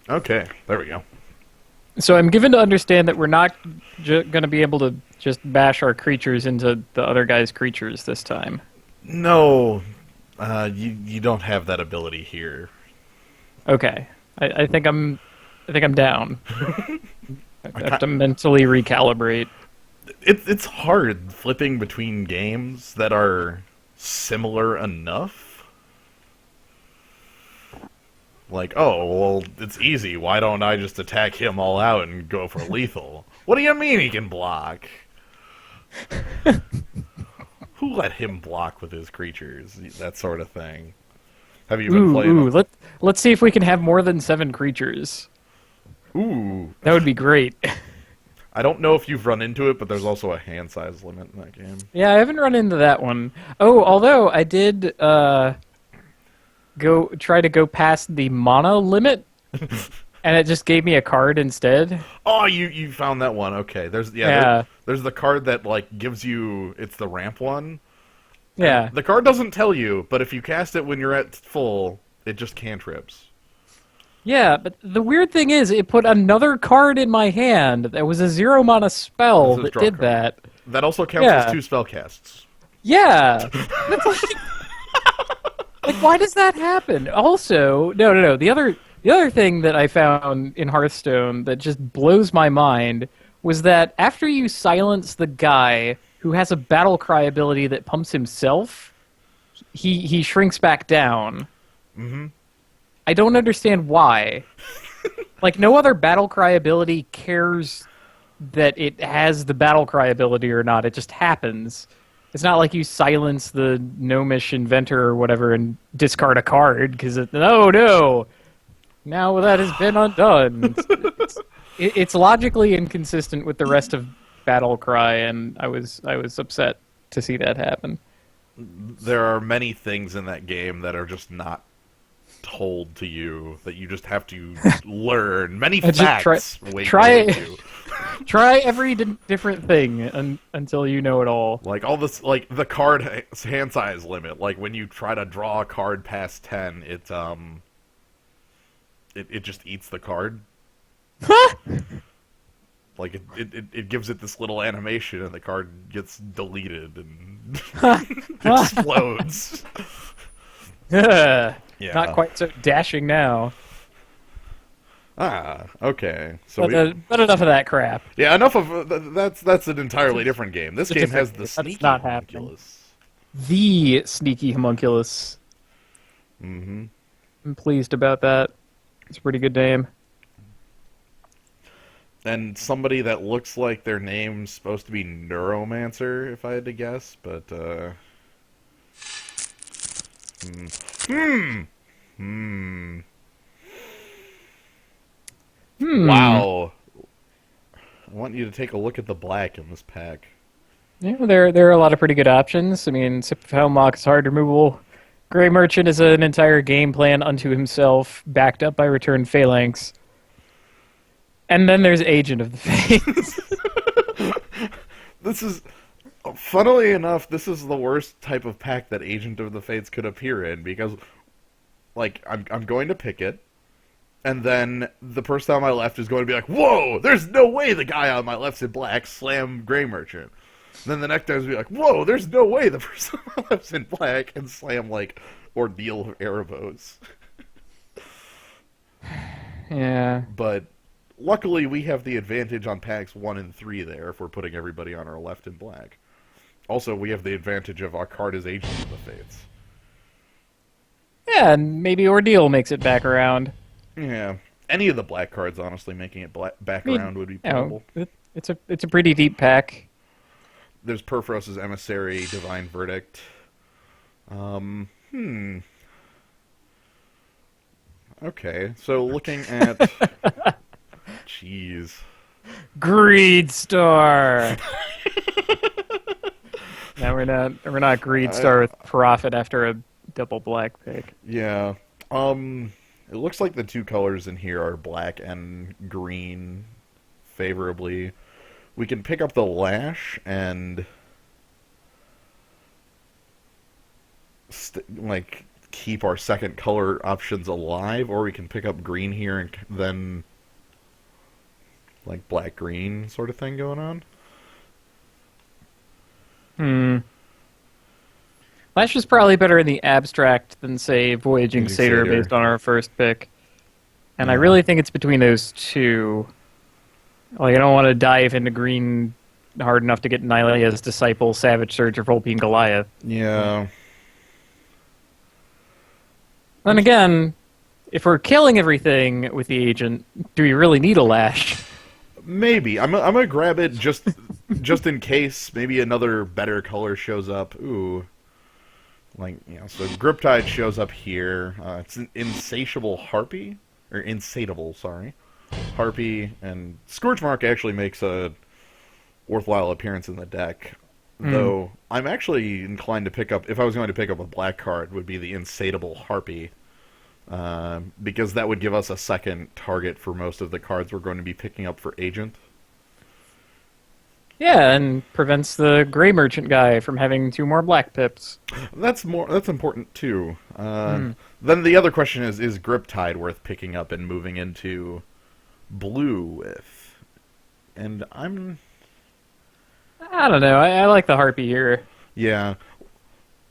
Okay, there we go. So I'm given to understand that we're not going to be able to just bash our creatures into the other guy's creatures this time. No, you don't have that ability here. Okay, I think I'm down. I I have ca- to mentally recalibrate. it's hard flipping between games that are similar enough. Like, oh, well, it's easy. Why don't I just attack him all out and go for lethal? What do you mean he can block? Who let him block with his creatures? That sort of thing. Have you been playing? Let's see if we can have more than 7 creatures. Ooh, That would be great. I don't know if you've run into it, but there's also a hand size limit in that game. Yeah, I haven't run into that one. Oh, although I did go past the mana limit, and it just gave me a card instead. Oh, you found that one. Okay, Yeah, there's the card that like gives you it's the ramp one. yeah. The card doesn't tell you, but if you cast it when you're at full, it just cantrips. Yeah, but the weird thing is, it put another card in my hand that was a 0 mana spell This is that draw did card. that. That also counts Yeah. as 2 spell casts. Yeah. That's like, why does that happen? Also, no. The other thing that I found in Hearthstone that just blows my mind was that after you silence the guy who has a battle cry ability that pumps himself, he shrinks back down. Mm-hmm. I don't understand why. Like, no other battle cry ability cares that it has the battle cry ability or not. It just happens. It's not like you silence the gnomish inventor or whatever and discard a card because no, now that has been undone. It's logically inconsistent with the rest of battle cry, and I was upset to see that happen. There are many things in that game that are just not told to you that you just have to learn. Many I just facts try await it. you. Try every different thing until you know it all. Like all this, like the card hand size limit. Like when you try to draw a card past 10, it just eats the card. Like it gives it this little animation, and the card gets deleted and explodes. Not Yeah. quite so dashing now. Ah, okay. So But enough of that crap. yeah, enough of that's an entirely different game. This game has the That's sneaky not happening. homunculus. The sneaky homunculus. Mm-hmm. I'm pleased about that. It's a pretty good name. And somebody that looks like their name's supposed to be Neuromancer, if I had to guess, but hmm. Wow. I want you to take a look at the black in this pack. Yeah, there are a lot of pretty good options. I mean, Sip of Helmlock is hard removable. Grey Merchant is an entire game plan unto himself, backed up by Return Phalanx. And then there's Agent of the Fates. This is, funnily enough, this is the worst type of pack that Agent of the Fates could appear in, because, like, I'm going to pick it, and then the person on my left is going to be like, whoa, there's no way the guy on my left's in black, slam Grey Merchant. And then the next guy's be like, whoa, there's no way the person on my left's in black, and slam, like, Ordeal of Erebos. Yeah. But luckily we have the advantage on packs 1 and 3 there if we're putting everybody on our left in black. Also, we have the advantage of our card as Agent of the Fates. Yeah, and maybe Ordeal makes it back around. Yeah. Any of the black cards, honestly, making it back I mean, around would be you playable. know, it's a pretty deep pack. There's Perforos's Emissary, Divine Verdict. Okay, so looking at... Jeez. Greed Star. Now we're not Greed Star with Profit after a double black pick. Yeah. It looks like the two colors in here are black and green favorably. We can pick up the Lash and like keep our second color options alive, or we can pick up green here and then like black-green sort of thing going on. Flash is probably better in the abstract than, say, Voyaging Satyr Satyr. based on our first pick. And I Yeah. really think it's between those two. Like, I don't want to dive into green hard enough to get Nylea's Disciple, Savage Surge, or Vulpine Goliath. Yeah. Then again, if we're killing everything with the agent, do we really need a Lash? Maybe. I'm gonna grab it just in case maybe another better color shows up. Ooh. Like, so Griptide shows up here. It's an Insatiable Harpy. Or Insatiable, sorry. Harpy, and Scourgemark actually makes a worthwhile appearance in the deck. Though, I'm actually inclined to pick up, if I was going to pick up a black card, would be the Insatiable Harpy. Because that would give us a second target for most of the cards we're going to be picking up for Agent. Yeah, and prevents the Gray Merchant guy from having 2 more black pips. That's important too. Then the other question is Griptide worth picking up and moving into blue with? And I don't know. I like the Harpy here. yeah.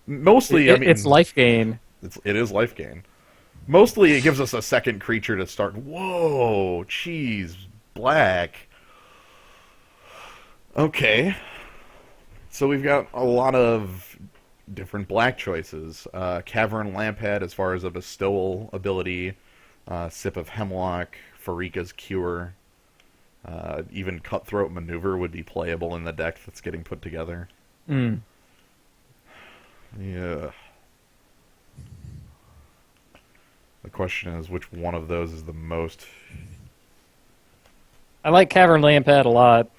Mostly, It's life gain. It is life gain. Mostly, it gives us a second creature to start. Whoa, cheese, black. Okay. So we've got a lot of different black choices. Cavern Lamphead as far as a bestowal ability. Sip of Hemlock, Farika's Cure. Even Cutthroat Maneuver would be playable in the deck that's getting put together. Mm. Yeah. The question is, which one of those is the most... I like Cavern Lamphead a lot.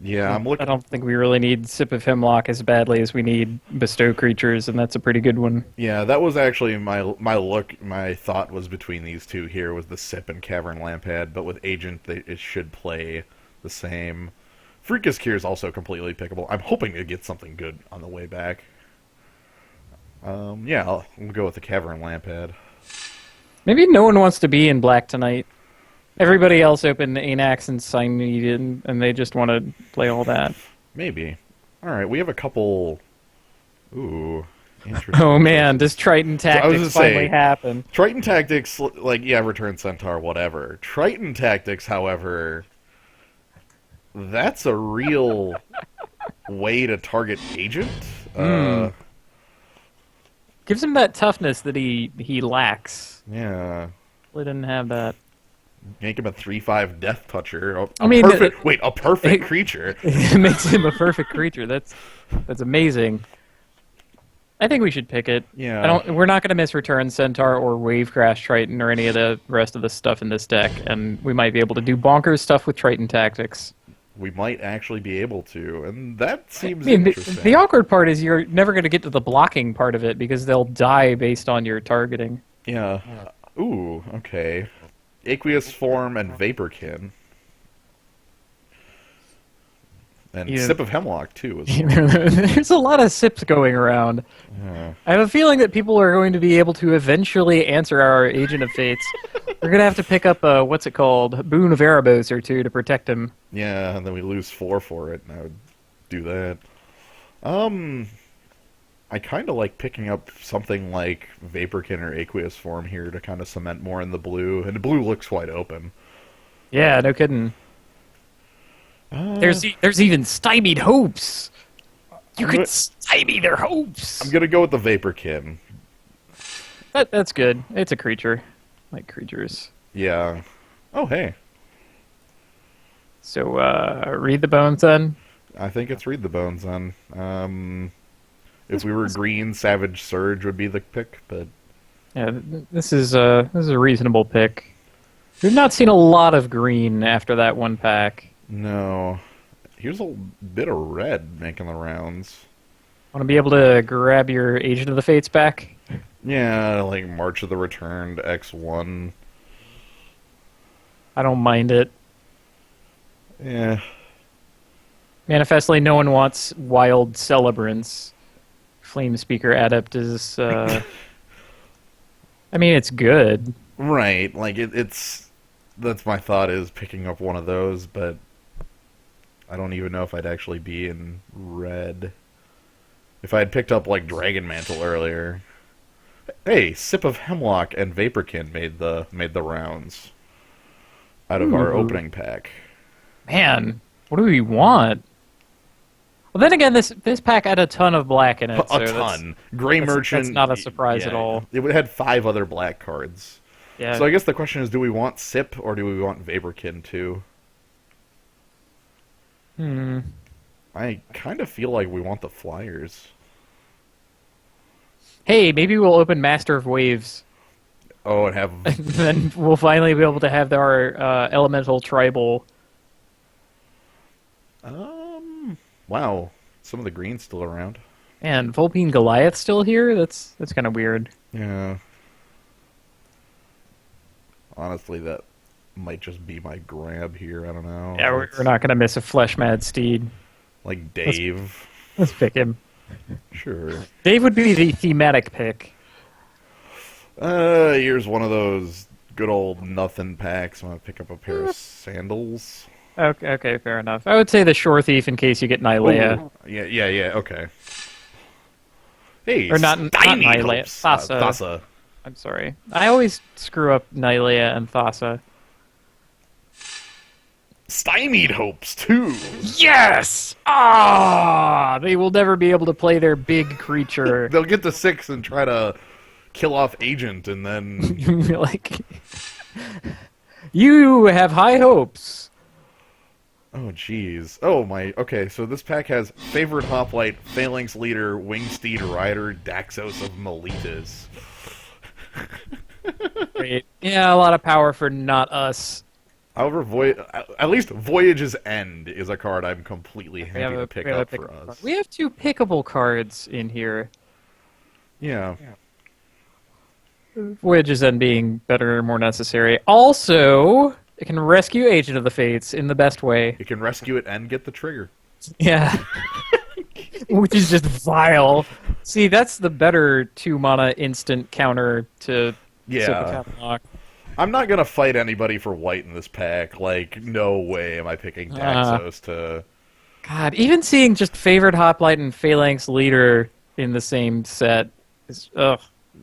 Yeah, I'm looking... I don't think we really need Sip of Hemlock as badly as we need Bestow Creatures, and that's a pretty good one. Yeah, that was actually my thought was between these two here, was the Sip and Cavern Lamphead, but with Agent, it should play the same. Freakus Cure is also completely pickable. I'm hoping to get something good on the way back. Yeah, we'll go with the Cavern Lamphead. Maybe no one wants to be in black tonight. Everybody else opened Anax and Cyanide, and they just want to play all that. Maybe. Alright, we have a couple... Ooh, interesting. Oh man, does Triton Tactics finally happen? Triton Tactics, like, yeah, Return Centaur, whatever. Triton Tactics, however, that's a real way to target Agent. Gives him that toughness that he lacks. Yeah. Really didn't have that. Make him a 3/5 Death Toucher. A perfect creature. It makes him a perfect creature. That's amazing. I think we should pick it. Yeah. We're not going to miss Return Centaur or Wave Crash Triton or any of the rest of the stuff in this deck, and we might be able to do bonkers stuff with Triton Tactics. We might actually be able to, and that seems I mean, interesting. the awkward part is you're never going to get to the blocking part of it because they'll die based on your targeting. Yeah. Ooh, okay. Aqueous Form and Vaporkin. And Yeah. Sip of Hemlock, too. There's a lot of sips going around. Yeah. I have a feeling that people are going to be able to eventually answer our Agent of Fates. We're going to have to pick up a, what's it called, Boon of Erebos or two to protect him. Yeah, and then we lose 4 for it, and I would do that. I kind of like picking up something like Vaporkin or Aqueous Form here to kind of cement more in the blue, and the blue looks wide open. Yeah, no kidding. There's even Stymied Hopes. You could stymie their hopes. I'm gonna go with the Vaporkin. That's good. It's a creature. Like creatures. Yeah. Oh, hey. So, read the bones then? I think it's Read the Bones then. If we were green, Savage Surge would be the pick, but... Yeah, this is a reasonable pick. We've not seen a lot of green after that one pack. No. Here's a bit of red making the rounds. Want to be able to grab your Agent of the Fates back? Yeah, like March of the Returned, X1. I don't mind it. Yeah. Manifestly, no one wants Wild Celebrants. Flame Speaker Adept is I mean, it's good. Right, like it's that's my thought is picking up one of those, but I don't even know if I'd actually be in red. If I had picked up like Dragon Mantle earlier. Hey, Sip of Hemlock and Vaporkin made the rounds out of our Ooh. opening pack. Man, what do we want? Well, then again, this pack had a ton of black in it. So A ton. Gray that's Merchant. not a surprise yeah, at all. It had 5 other black cards. Yeah. So I guess the question is, do we want Sip or do we want Vaporkin too? Hmm. I kind of feel like we want the Flyers. Hey, maybe we'll open Master of Waves. Oh, and have... Then we'll finally be able to have our elemental tribal. Wow. Some of the green's still around. And Vulpine Goliath still here? That's kind of weird. Yeah. Honestly, that might just be my grab here. I don't know. Yeah, we're not going to miss a Flesh Mad Steed. Like Dave. Let's pick him. Sure. Dave would be the thematic pick. Here's one of those good old nothing packs. I'm gonna pick up a pair of sandals. Okay, fair enough. I would say the Shore Thief in case you get Nylea. Ooh. Yeah, okay. Hey, Or not Nylea, hopes. Thassa. Thassa. I'm sorry. I always screw up Nylea and Thassa. Stymied hopes, too. Yes! Ah! They will never be able to play their big creature. They'll get to 6 and try to kill off Agent, and then... Like, you have high hopes. Oh, jeez. Oh, my... Okay, so this pack has Favored Hoplite, Phalanx Leader, Wingsteed Rider, Daxos of Meletus. Great. Yeah, a lot of power for not us. However, at least Voyage's End is a card I'm completely happy to pick up for us. We have 2 pickable cards in here. Yeah. Voyage's End being better and more necessary. Also, it can rescue Agent of the Fates in the best way. You can rescue it and get the trigger. Yeah. Which is just vile. See, that's the better 2-mana instant counter to Yeah. Sip of Hemlock. I'm not going to fight anybody for white in this pack. Like, no way am I picking Daxos to... God, even seeing just Favored Hoplite and Phalanx Leader in the same set is... Ugh.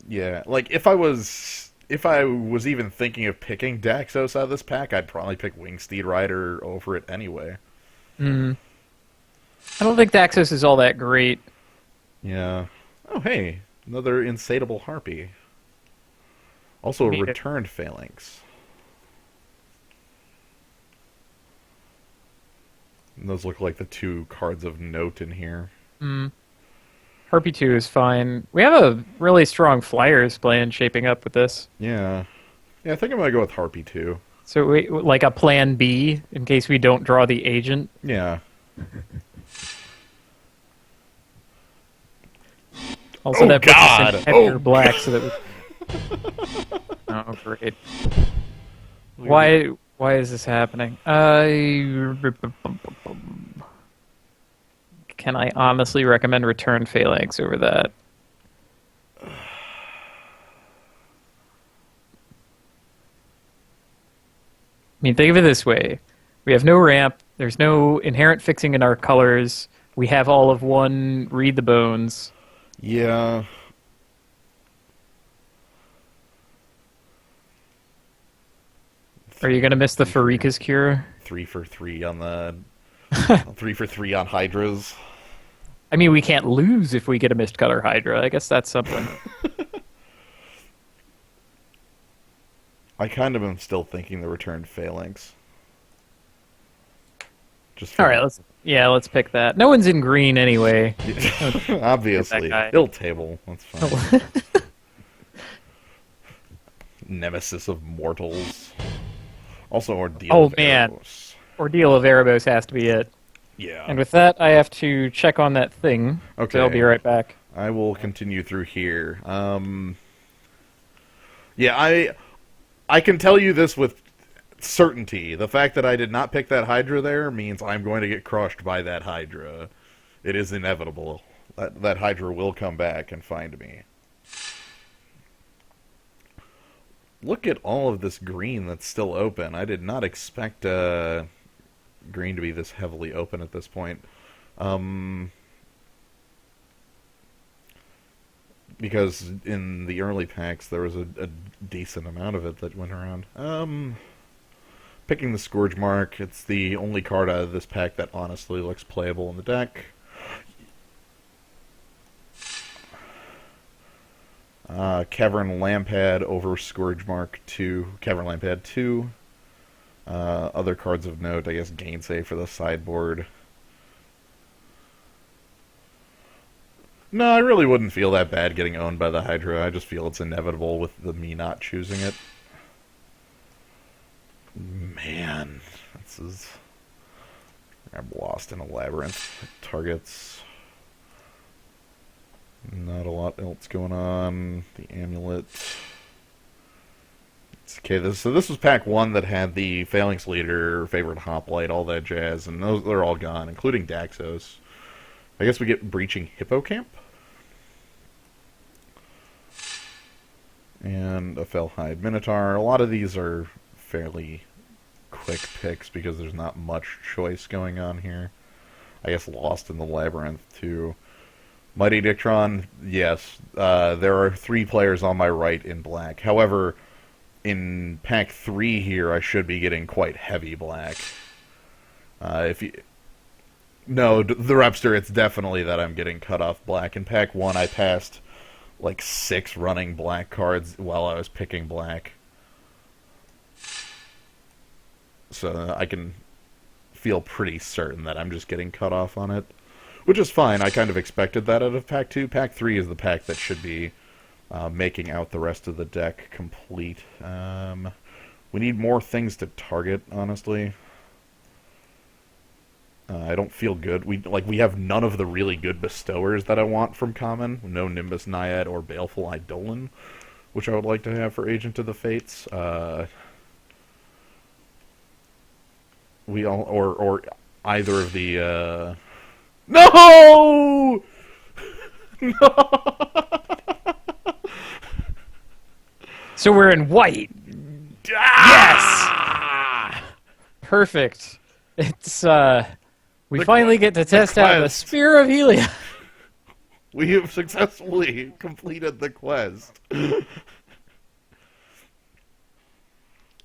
Yeah, like, if I was even thinking of picking Daxos out of this pack, I'd probably pick Wingsteed Rider over it anyway. I don't think Daxos is all that great. Yeah. Oh, hey, another Insatiable Harpy. Also a returned Phalanx. And those look like the 2 cards of note in here. Harpy 2 is fine. We have a really strong Flyers plan shaping up with this. Yeah. Yeah, I think I'm going to go with Harpy 2. So, like a plan B in case we don't draw the agent. Yeah. Also, Oh, that puts God! us in heavier Oh, black so that we... Oh, great. Why is this happening? Can I honestly recommend Return Phalanx over that? I mean, think of it this way. We have no ramp. There's no inherent fixing in our colors. We have all of one Read the Bones. Yeah. Are you going to miss the Farika's Cure? 3 for 3 on the... 3 for 3 on Hydras. I mean, we can't lose if we get a Mist Cutter Hydra. I guess that's something. I kind of am still thinking the returned Phalanx. Just All right, let's pick that. No one's in green anyway. Obviously. That guy. Ill table. That's fine. Nemesis of Mortals. Also Ordeal of man. Erebos. Ordeal of Erebos has to be it. Yeah. And with that, I have to check on that thing. Okay. So I'll be right back. I will continue through here. Yeah, I can tell you this with certainty. The fact that I did not pick that Hydra there means I'm going to get crushed by that Hydra. It is inevitable. That Hydra will come back and find me. look at all of this green that's still open. I did not expect green to be this heavily open at this point. Because in the early packs, there was a decent amount of it that went around. Picking the Scourge Mark, it's the only card out of this pack that honestly looks playable in the deck. Cavern Lampad over Scourge Mark 2. Cavern Lampad 2. Other cards of note, I guess Gainsay for the sideboard. No, I really wouldn't feel that bad getting owned by the Hydra. I just feel it's inevitable with me not choosing it. Man, this is... I'm lost in a labyrinth. Targets... Not a lot else going on. The amulet. Okay, so this was pack 1 that had the Phalanx Leader, Favorite Hoplite, all that jazz, and they're all gone, including Daxos. I guess we get Breaching Hippocamp. And a Fellhide Minotaur. A lot of these are fairly quick picks because there's not much choice going on here. I guess Lost in the Labyrinth, too. Mighty Dictron, yes. There are 3 players on my right in black. However, in pack 3 here, I should be getting quite heavy black. No, the Repster, it's definitely that I'm getting cut off black. In pack 1, I passed like 6 running black cards while I was picking black. So I can feel pretty certain that I'm just getting cut off on it. Which is fine. I kind of expected that out of pack 2. Pack 3 is the pack that should be making out the rest of the deck complete. We need more things to target, honestly. I don't feel good. We have none of the really good bestowers that I want from common. No Nimbus Naiad or Baleful Eidolon, which I would like to have for Agent of the Fates. Or either of the No! No! So we're in white. Ah! Yes. Perfect. It's we finally get to test out the Spear of Helios. We have successfully completed the quest.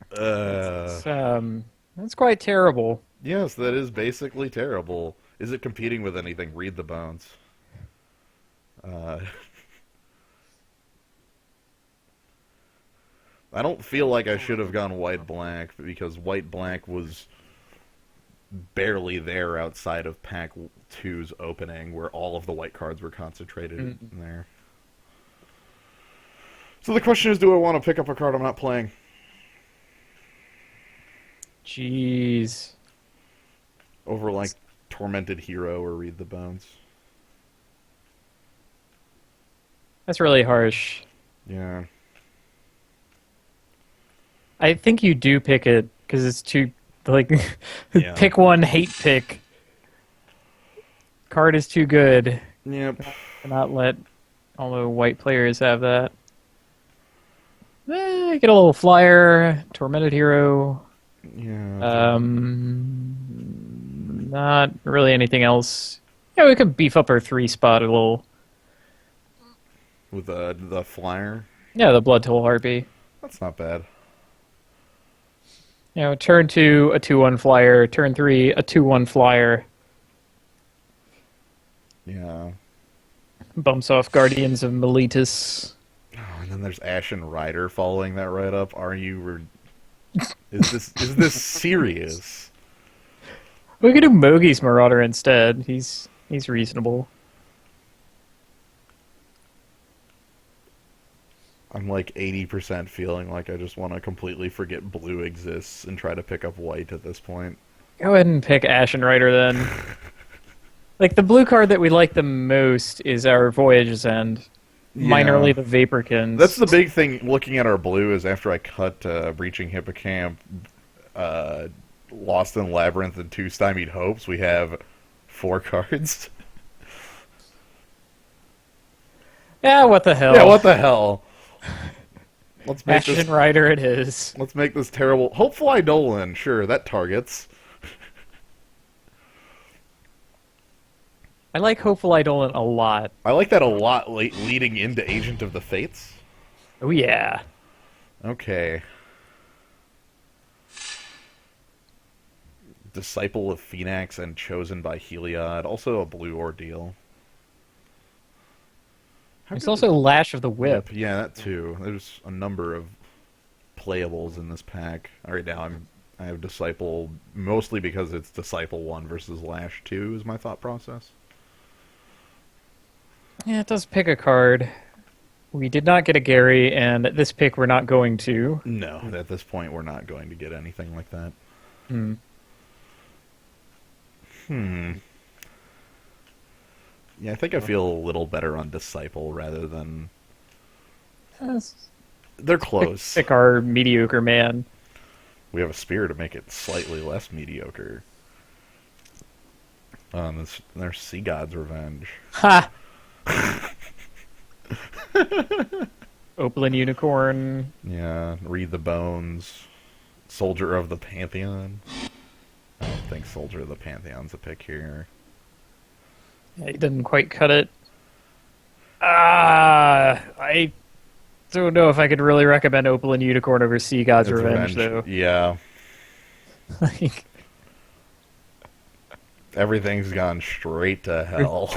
That's quite terrible. Yes, that is basically terrible. Is it competing with anything? Read the bones. I don't feel like I should have gone white-black, because white-black was barely there outside of pack 2's opening, where all of the white cards were concentrated in there. So the question is, do I want to pick up a card I'm not playing? Jeez. Over, like, Tormented Hero or Read the Bones. That's really harsh. Yeah. I think you do pick it because it's too like Yeah. pick one, hate pick. Card is too good. Yep. Cannot let all the white players have that. Get a little flyer, Tormented Hero. Yeah. Not really anything else. Yeah, we could beef up our 3 spot a little. With the flyer? Yeah, the Blood Toll Harpy. That's not bad. You know, turn 2, a 2/1 flyer. Turn 3, a 2/1 flyer. Yeah. Bumps off Guardians of Meletus. Oh, and then there's Ashen Rider following that right up. Are you... Is this serious? We could do Mogi's Marauder instead. He's reasonable. I'm like 80% feeling like I just want to completely forget blue exists and try to pick up white at this point. Go ahead and pick Ashen Rider then. Like, the blue card that we like the most is our Voyage's End. Yeah. Minorly the Vaporkins. That's the big thing looking at our blue is after I cut Breaching Hippocamp, Lost in Labyrinth, and 2 Stymied Hopes, we have 4 cards. Yeah, what the hell? Yeah, what the hell? Let's make Ashen this. Rider it is. Let's make this terrible. Hopeful Eidolon. Sure, that targets. I like Hopeful Eidolon a lot. I like that a lot. Leading into Agent of the Fates. Oh yeah. Okay. Disciple of Phoenix and chosen by Heliod. Also a blue ordeal. There's also Lash of the Whip. Yeah, that too. There's a number of playables in this pack. Right now I have Disciple mostly because it's Disciple 1 versus Lash 2 is my thought process. Yeah, it does pick a card. We did not get a Gary, and at this pick we're not going to. No, at this point we're not going to get anything like that. Yeah, I think I feel a little better on Disciple rather than... They're close. Pick our mediocre man. We have a spear to make it slightly less mediocre. There's Sea God's Revenge. Ha! Opaline Unicorn. Yeah, Read the Bones. Soldier of the Pantheon. I don't think Soldier of the Pantheon's a pick here. Yeah, he didn't quite cut it. I don't know if I could really recommend Opaline Unicorn over Sea God's Revenge, though. Yeah. Like, Everything's gone straight to hell.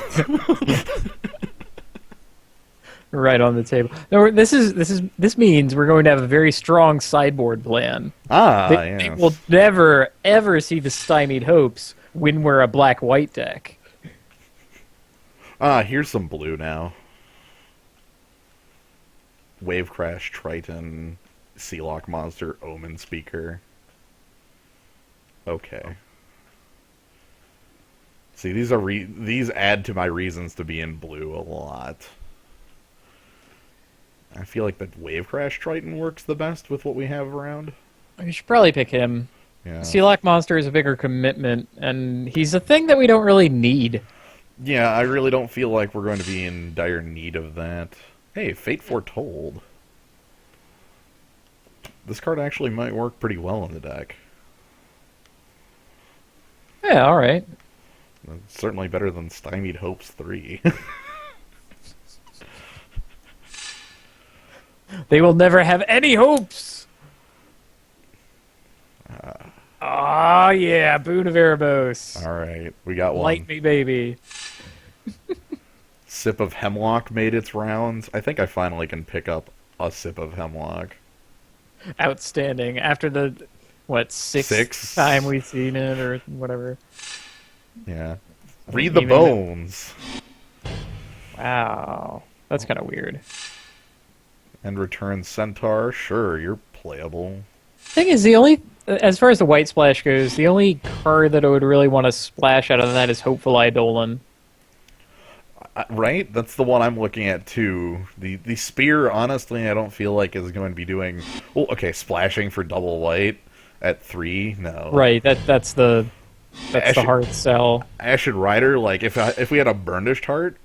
right on the table. No, this means we're going to have a very strong sideboard plan. They Yes. will never ever see the stymied hopes when we're a black-white deck. Here's some blue now. Wave Crash, Triton, Sealock Monster, Omen Speaker. Okay. See, these add to my reasons to be in blue a lot. I feel like the Wave Crash Triton works the best with what we have around. You should probably pick him. Yeah. Sealock Monster is a bigger commitment, and he's a thing that we don't really need. Yeah, I really don't feel like we're going to be in dire need of that. Hey, Fate Foretold. This card actually might work pretty well in the deck. Yeah, all right. It's certainly better than Stymied Hopes 3. They will never have any hopes. Yeah, Boon of Erebos. Alright, we got one. Light me, baby. Sip of Hemlock made its rounds. I think I finally can pick up a Sip of Hemlock. Outstanding. After the, sixth time we've seen it, or whatever. Yeah. Read the Bones. Wow. That's kind of weird. And Return Centaur. Sure, you're playable. Thing is, as far as the white splash goes, the only card that I would really want to splash out of that is Hopeful Eidolon. Right? That's the one I'm looking at, too. The Spear, honestly, I don't feel like is going to be doing... Well, okay, splashing for double white at 3? No. Right, that's the hard sell. Ashen Rider, like, if we had a Burnished Heart...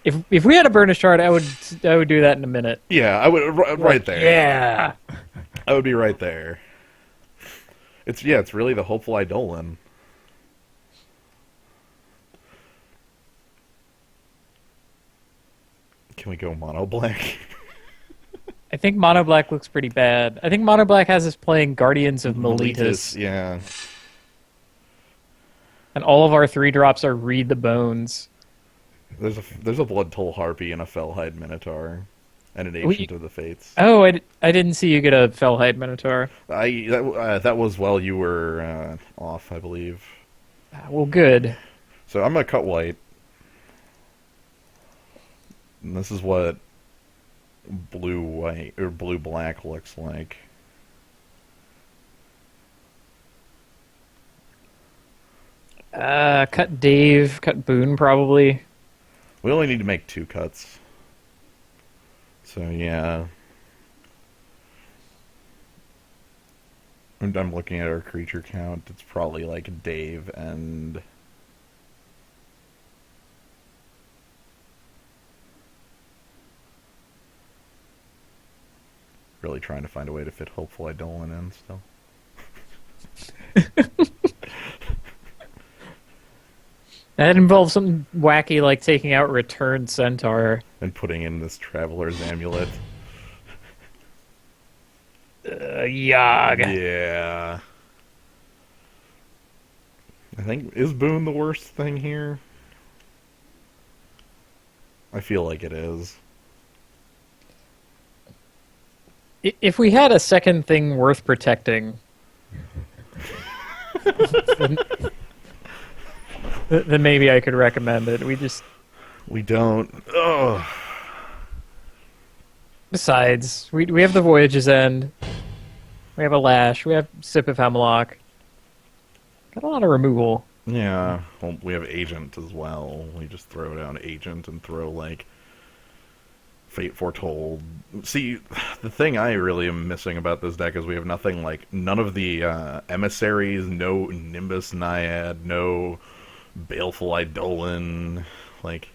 If we had a Burnished Heart, I would do that in a minute. Yeah, I would... Right there. Yeah! I would be right there. It's really the Hopeful Eidolon. Can we go mono black? I think Mono Black looks pretty bad. I think Mono Black has us playing Guardians of Meletus. Yeah. And all of our 3-drops are Read the Bones. There's a Blood Toll Harpy and a Fellhide Minotaur. And an Agent of the Fates. Oh, I didn't see you get a Fellhide Minotaur. That was while you were off, I believe. Well, good. So I'm going to cut white. And this is what blue-white, or blue-black looks like. Cut Dave, cut Boone, probably. We only need to make 2 cuts. So, yeah. I'm looking at our creature count. It's probably like Dave and... really trying to find a way to fit Hopeful Eidolon in still. That involves something wacky like taking out Return Centaur. And putting in this Traveler's Amulet. Yog. Yeah. I think, is Boone the worst thing here? I feel like it is. If we had a second thing worth protecting, then maybe I could recommend it. We don't. Ugh. Besides, we have the Voyage's End. We have a Lash. We have Sip of Hemlock. Got a lot of removal. Yeah. Well, we have Agent as well. We just throw down Agent and throw, like, Fate Foretold. See, the thing I really am missing about this deck is we have nothing like... None of the Emissaries, no Nimbus Naiad, no Baleful Eidolon, like...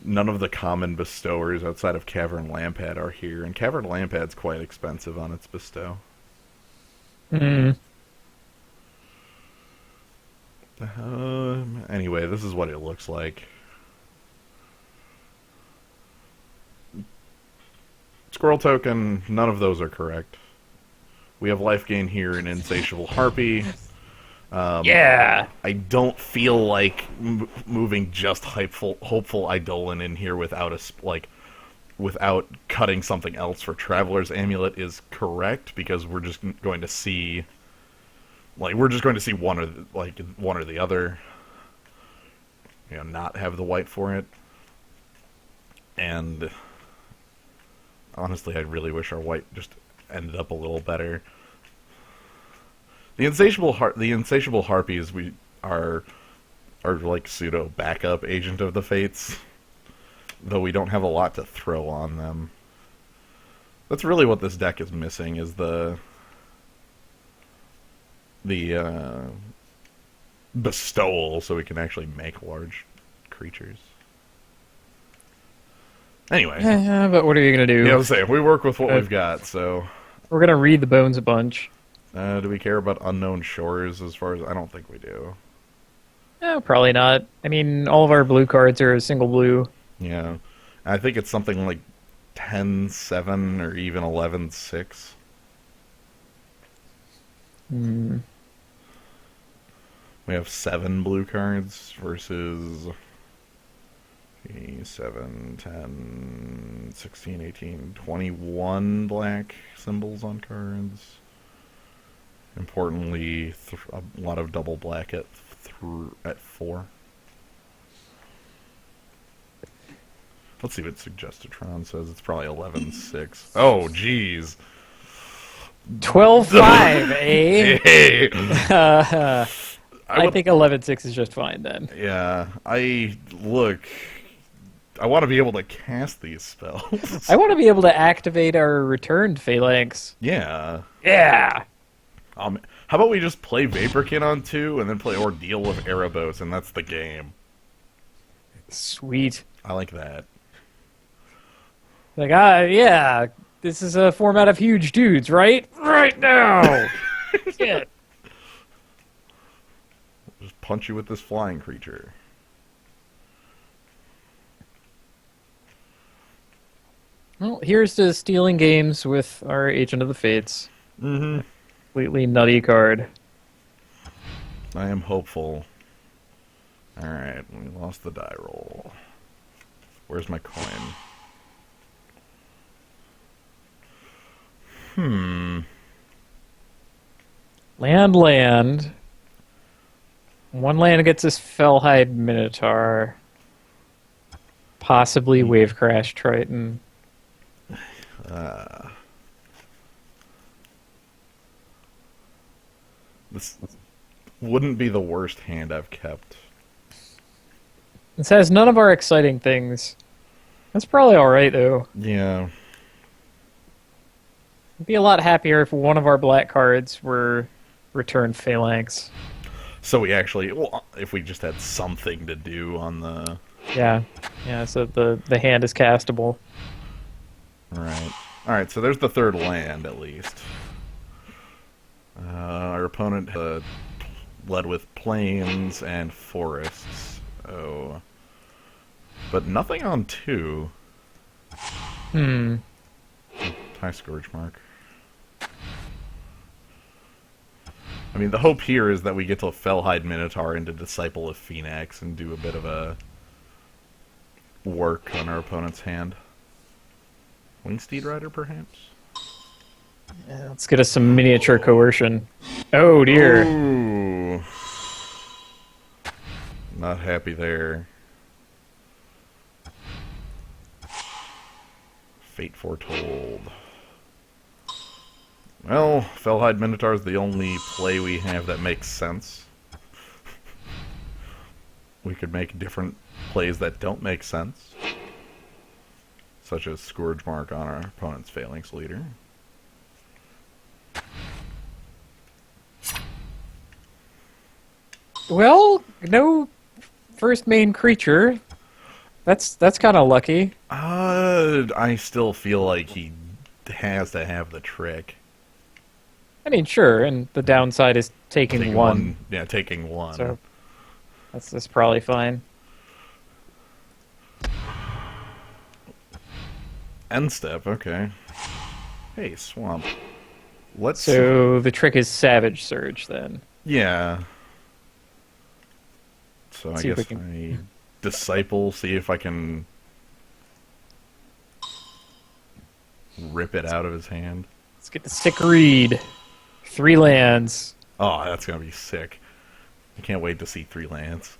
None of the common bestowers outside of Cavern Lampad are here, and Cavern Lampad's quite expensive on its bestow. Anyway, this is what it looks like. Squirrel Token, none of those are correct. We have life gain here in Insatiable Harpy. Yeah. I don't feel like moving just hopeful Eidolon in here without without cutting something else for Traveler's Amulet is correct, because we're just going to see one or the other. You know, not have the white for it. And honestly, I really wish our white just ended up a little better. The insatiable harpies are like pseudo backup Agent of the Fates, though we don't have a lot to throw on them. That's really what this deck is missing, is the bestowal, so we can actually make large creatures. Anyway, But what are you gonna do? yeah, I was saying we work with what we've got, so. We're gonna read the bones a bunch. Do we care about Unknown Shores as far as... I don't think we do. Probably not. I mean, all of our blue cards are a single blue. Yeah. I think it's something like 10-7 or even 11-6. We have 7 blue cards versus 7, 10, 16, 18, 21 black symbols on cards. Importantly, a lot of double black at 4. Let's see what Suggestatron says. It's probably 11-6. Oh, jeez. 12-5, eh? Hey. I think 11-6 is just fine then. Yeah. I want to be able to cast these spells. I want to be able to activate our returned Phalanx. Yeah. Yeah. How about we just play Vaporkin on 2 and then play Ordeal with Erebos, and that's the game. Sweet. I like that. Like, yeah, this is a format of huge dudes, right? Right now! Shit. Just punch you with this flying creature. Well, here's to stealing games with our Agent of the Fates. Mm-hmm. Completely nutty card. I am hopeful. Alright, we lost the die roll. Where's my coin? Land. One land gets this Fellhide Minotaur. Possibly Wave Crash Triton. This wouldn't be the worst hand I've kept. This has none of our exciting things. That's probably alright, though. Yeah. I'd be a lot happier if one of our black cards were Return Phalanx. So we actually... Well, if we just had something to do on the... Yeah, so the hand is castable. Right. Alright, so there's the third land, at least. Our opponent led with plains and forests. Oh. But nothing on 2. Hmm. High Scourge Mark. I mean, the hope here is that we get to Fellhide Minotaur into Disciple of Phoenix and do a bit of a work on our opponent's hand. Wingsteed Rider, perhaps? Yeah, let's get us some miniature coercion. Oh dear. Ooh. Not happy there. Fate Foretold. Well, Fellhide Minotaur is the only play we have that makes sense. We could make different plays that don't make sense. Such as Scourge Mark on our opponent's Phalanx Leader. Well, no first main creature. That's kind of lucky. I still feel like he has to have the trick. I mean, sure, and the downside is taking one. Yeah, taking one. So that's probably fine. End step, okay. Hey, Swamp. Let's... So the trick is Savage Surge, then. Yeah. So I See if guess we I Disciple, see if I can rip it out of his hand. Let's get the Sick Reed. 3 lands. Oh, that's gonna be sick. I can't wait to see 3 lands.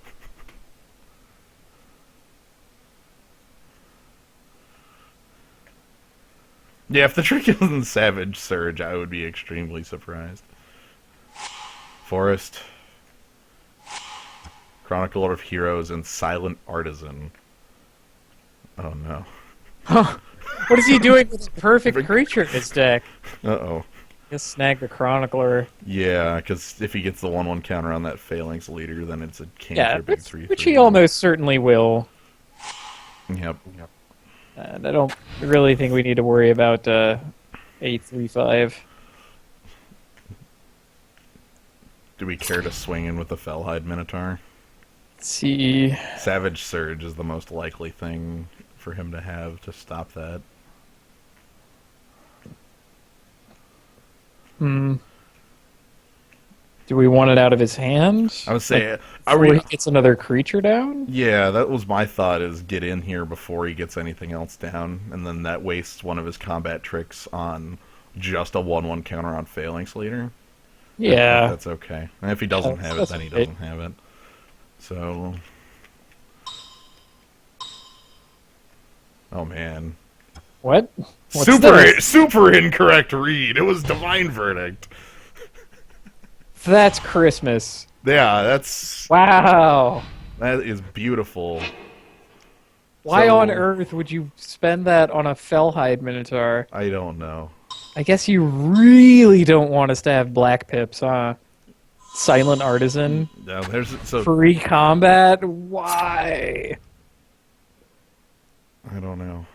Yeah, if the trick isn't Savage Surge, I would be extremely surprised. Forest, Chronicler of Heroes, and Silent Artisan. Oh no. Huh. What is he doing with a perfect creature in his deck? Uh-oh. Just snag the Chronicler. Yeah, because if he gets the 1/1 counter on that Phalanx Leader, then it's a cancer big 3/3. Which he almost certainly will. Yep. And I don't really think we need to worry about 8/3/5. Do we care to swing in with the Fellhide Minotaur? Let's see. Savage Surge is the most likely thing for him to have to stop that. Do we want it out of his hand? I would say, before he gets another creature down? Yeah, that was my thought, is get in here before he gets anything else down, and then that wastes one of his combat tricks on just a 1/1 counter on Phalanx Leader. Yeah. That's okay. And if he doesn't have it, then he doesn't have it. So... Oh, man. What? What's this? Super incorrect read! It was Divine Verdict! That's Christmas. Yeah, that's... Wow. That is beautiful. Why So- on earth would you spend that on a Fellhide Minotaur? I don't know. I guess you really don't want us to have black pips, huh? Silent Artisan? No, there's... So, Free combat? Why? I don't know.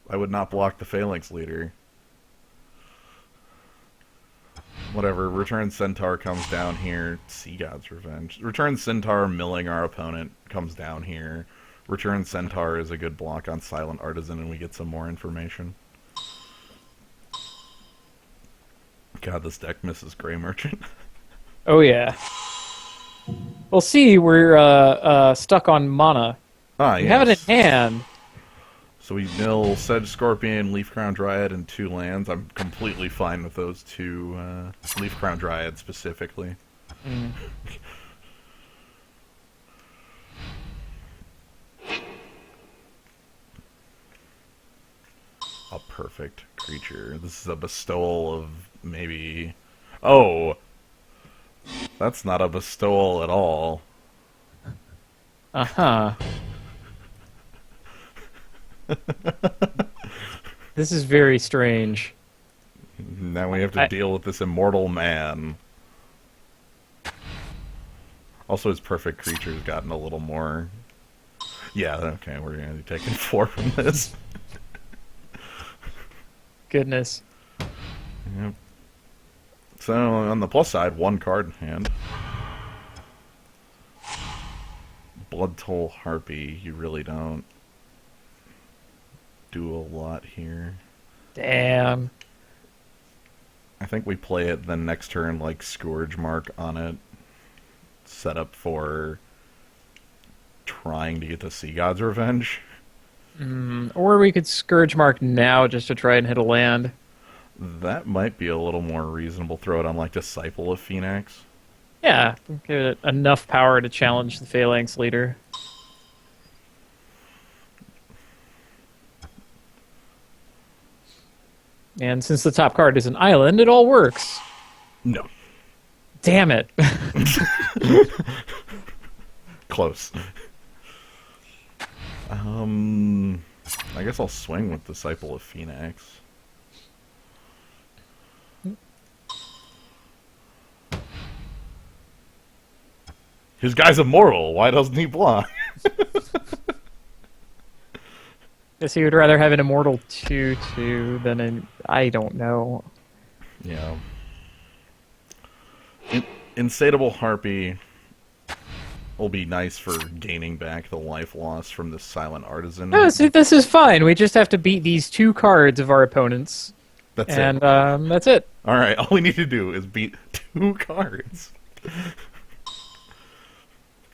I would not block the Phalanx Leader. Whatever, Return Centaur comes down here. Sea God's Revenge. Return Centaur milling our opponent comes down here. Return Centaur is a good block on Silent Artisan, and we get some more information. God, this deck misses Grey Merchant. Oh, yeah. Well, see, we're stuck on mana. Ah, We have it in hand. So we mill Sedge Scorpion, Leaf Crown Dryad, and 2 lands. I'm completely fine with those 2, Leaf Crown Dryad specifically. A perfect creature. This is a bestowal of maybe... Oh! That's not a bestowal at all. Uh-huh. This is very strange. Now we have to deal with this immortal man. Also, his perfect creature's gotten a little more... Yeah, okay, we're going to be taking 4 from this. Goodness. Yep. So on the plus side, one card in hand. Blood Toll Harpy, you really don't do a lot here. Damn. I think we play it then next turn like Scourge Mark on it. Set up for trying to get the Sea God's Revenge. Or we could Scourge Mark now just to try and hit a land. That might be a little more reasonable. Throw it on like Disciple of Phoenix. Yeah, give it enough power to challenge the Phalanx leader. And since the top card is an island, it all works. No. Damn it. Close. I guess I'll swing with Disciple of Phoenix. His guy's immortal. Why doesn't he block? Guess he would rather have an immortal 2/2 than an... I don't know. Yeah. Insatiable Harpy will be nice for gaining back the life loss from the Silent Artisan. No, see, this is fine. We just have to beat these 2 cards of our opponents. That's and, it. That's it. Alright, all we need to do is beat 2 cards.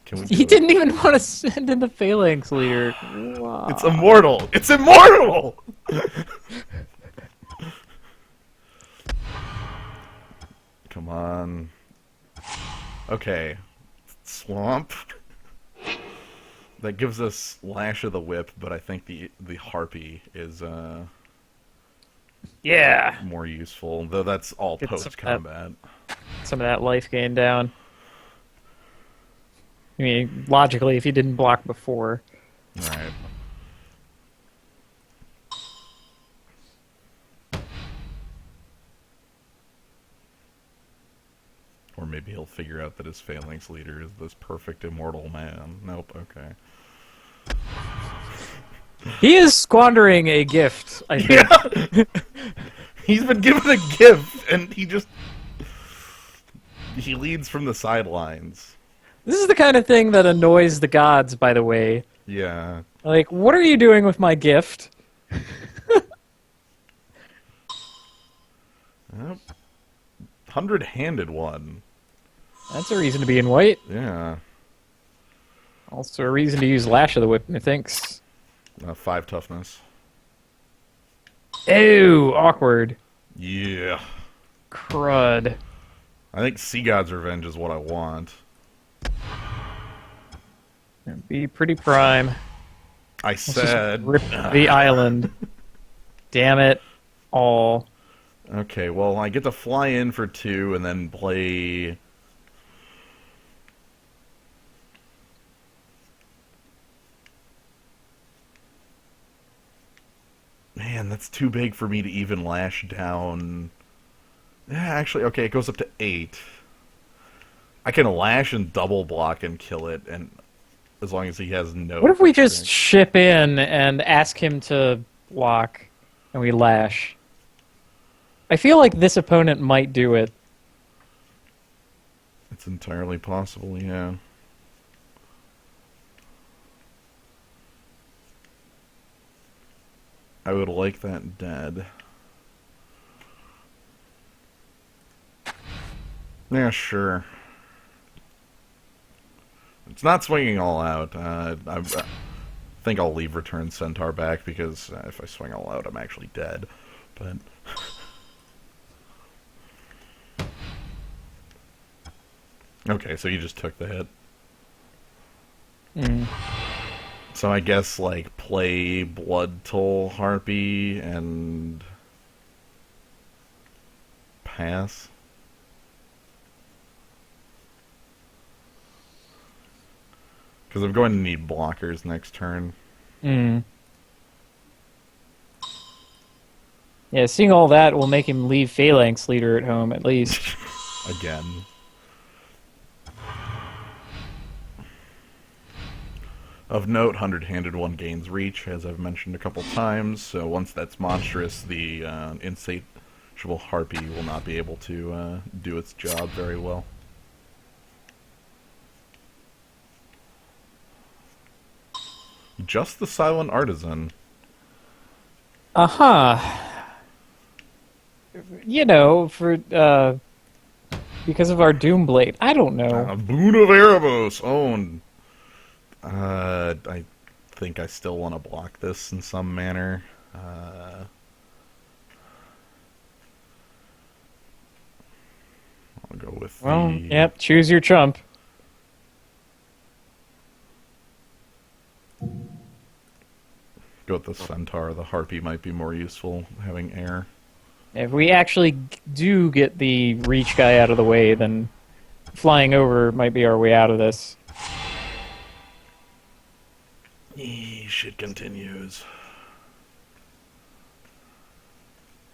Can we do He it? didn't even want to send in the Phalanx leader. Wow. It's immortal! It's immortal! Come on. Okay. Swamp. That gives us Lash of the Whip, but I think the Harpy is Yeah. more useful, though that's all Get some post-combat. Some of that life gain down. I mean, logically, if you didn't block before. Right. Or maybe he'll figure out that his Phalanx leader is this perfect immortal man. Nope, okay. He is squandering a gift, I think. Yeah! He's been given a gift, and he leads from the sidelines. This is the kind of thing that annoys the gods, by the way. Yeah. Like, what are you doing with my gift? Yep. 100-handed one. That's a reason to be in white. Yeah. Also a reason to use Lash of the Whip, methinks. 5 toughness. Ew, awkward. Yeah. Crud. I think Sea God's Revenge is what I want. Be pretty prime. I Let's just said... rip the island. Damn it all. Okay, well, I get to fly in for 2 and then play... Man, that's too big for me to even lash down. Yeah, actually, okay, it goes up to 8. I can lash and double block and kill it, and as long as he has no... What if we just strength. ship in and ask him to block and we lash? I feel like this opponent might do it. It's entirely possible, yeah. I would like that dead. Yeah, sure. It's not swinging all out. I think I'll leave Return Centaur back because if I swing all out, I'm actually dead. But okay, so you just took the hit. Mm. So I guess, like, play Blood Toll Harpy and pass. Because I'm going to need blockers next turn. Mm. Yeah, seeing all that will make him leave Phalanx leader at home, at least. Again. Of note, Hundred-Handed One gains reach, as I've mentioned a couple times, so once that's monstrous, the insatiable harpy will not be able to do its job very well. Just the Silent Artisan. Uh-huh. You know, for, because of our Doomblade. I don't know. Boon of Erebos, owned. I think I still want to block this in some manner. I'll go with Well, yep, choose your trump. Go with the Centaur. The Harpy might be more useful, having air. If we actually do get the reach guy out of the way, then flying over might be our way out of this. Shit continues.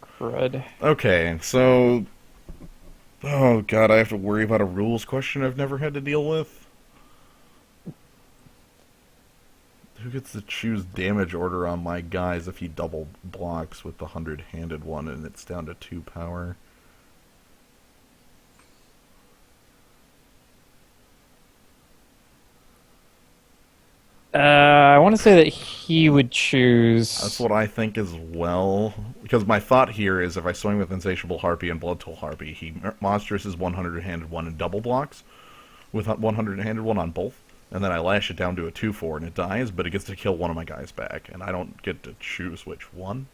Crud. Okay, so... Oh god, I have to worry about a rules question I've never had to deal with. Who gets to choose damage order on my guys if he double blocks with the Hundred-Handed One and it's down to 2 power? I want to say that he would choose... That's what I think as well. Because my thought here is if I swing with Insatiable Harpy and Blood Toll Harpy, he monstrous is 100-handed one and double blocks with 100-handed one on both. And then I lash it down to a 2/4 and it dies, but it gets to kill one of my guys back. And I don't get to choose which one.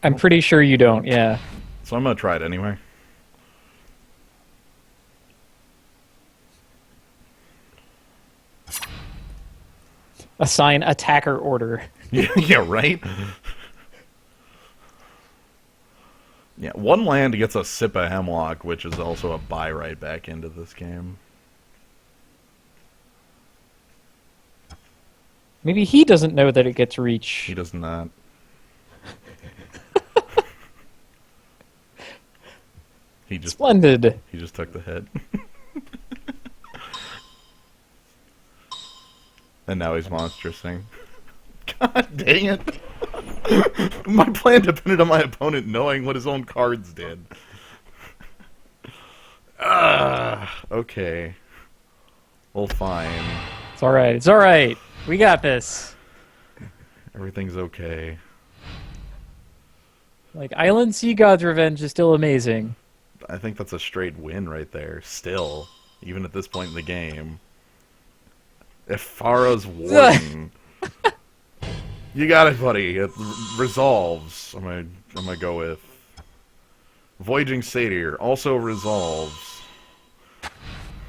I'm pretty sure you don't, yeah. So I'm going to try it anyway. Assign attacker order. Yeah, right? Yeah, one land gets a Sip of Hemlock, which is also a buy right back into this game. Maybe he doesn't know that it gets reach. He does not. Splendid. He just took the hit. And now he's monstrosing. God dang it. My plan depended on my opponent knowing what his own cards did. Okay. Well, fine. It's alright, it's alright. We got this. Everything's okay. Like, Island Sea God's Revenge is still amazing. I think that's a straight win right there, still. Even at this point in the game. If Pharaoh's Warden... You got it, buddy. It resolves. I'm gonna go with... Voyaging Satyr also resolves.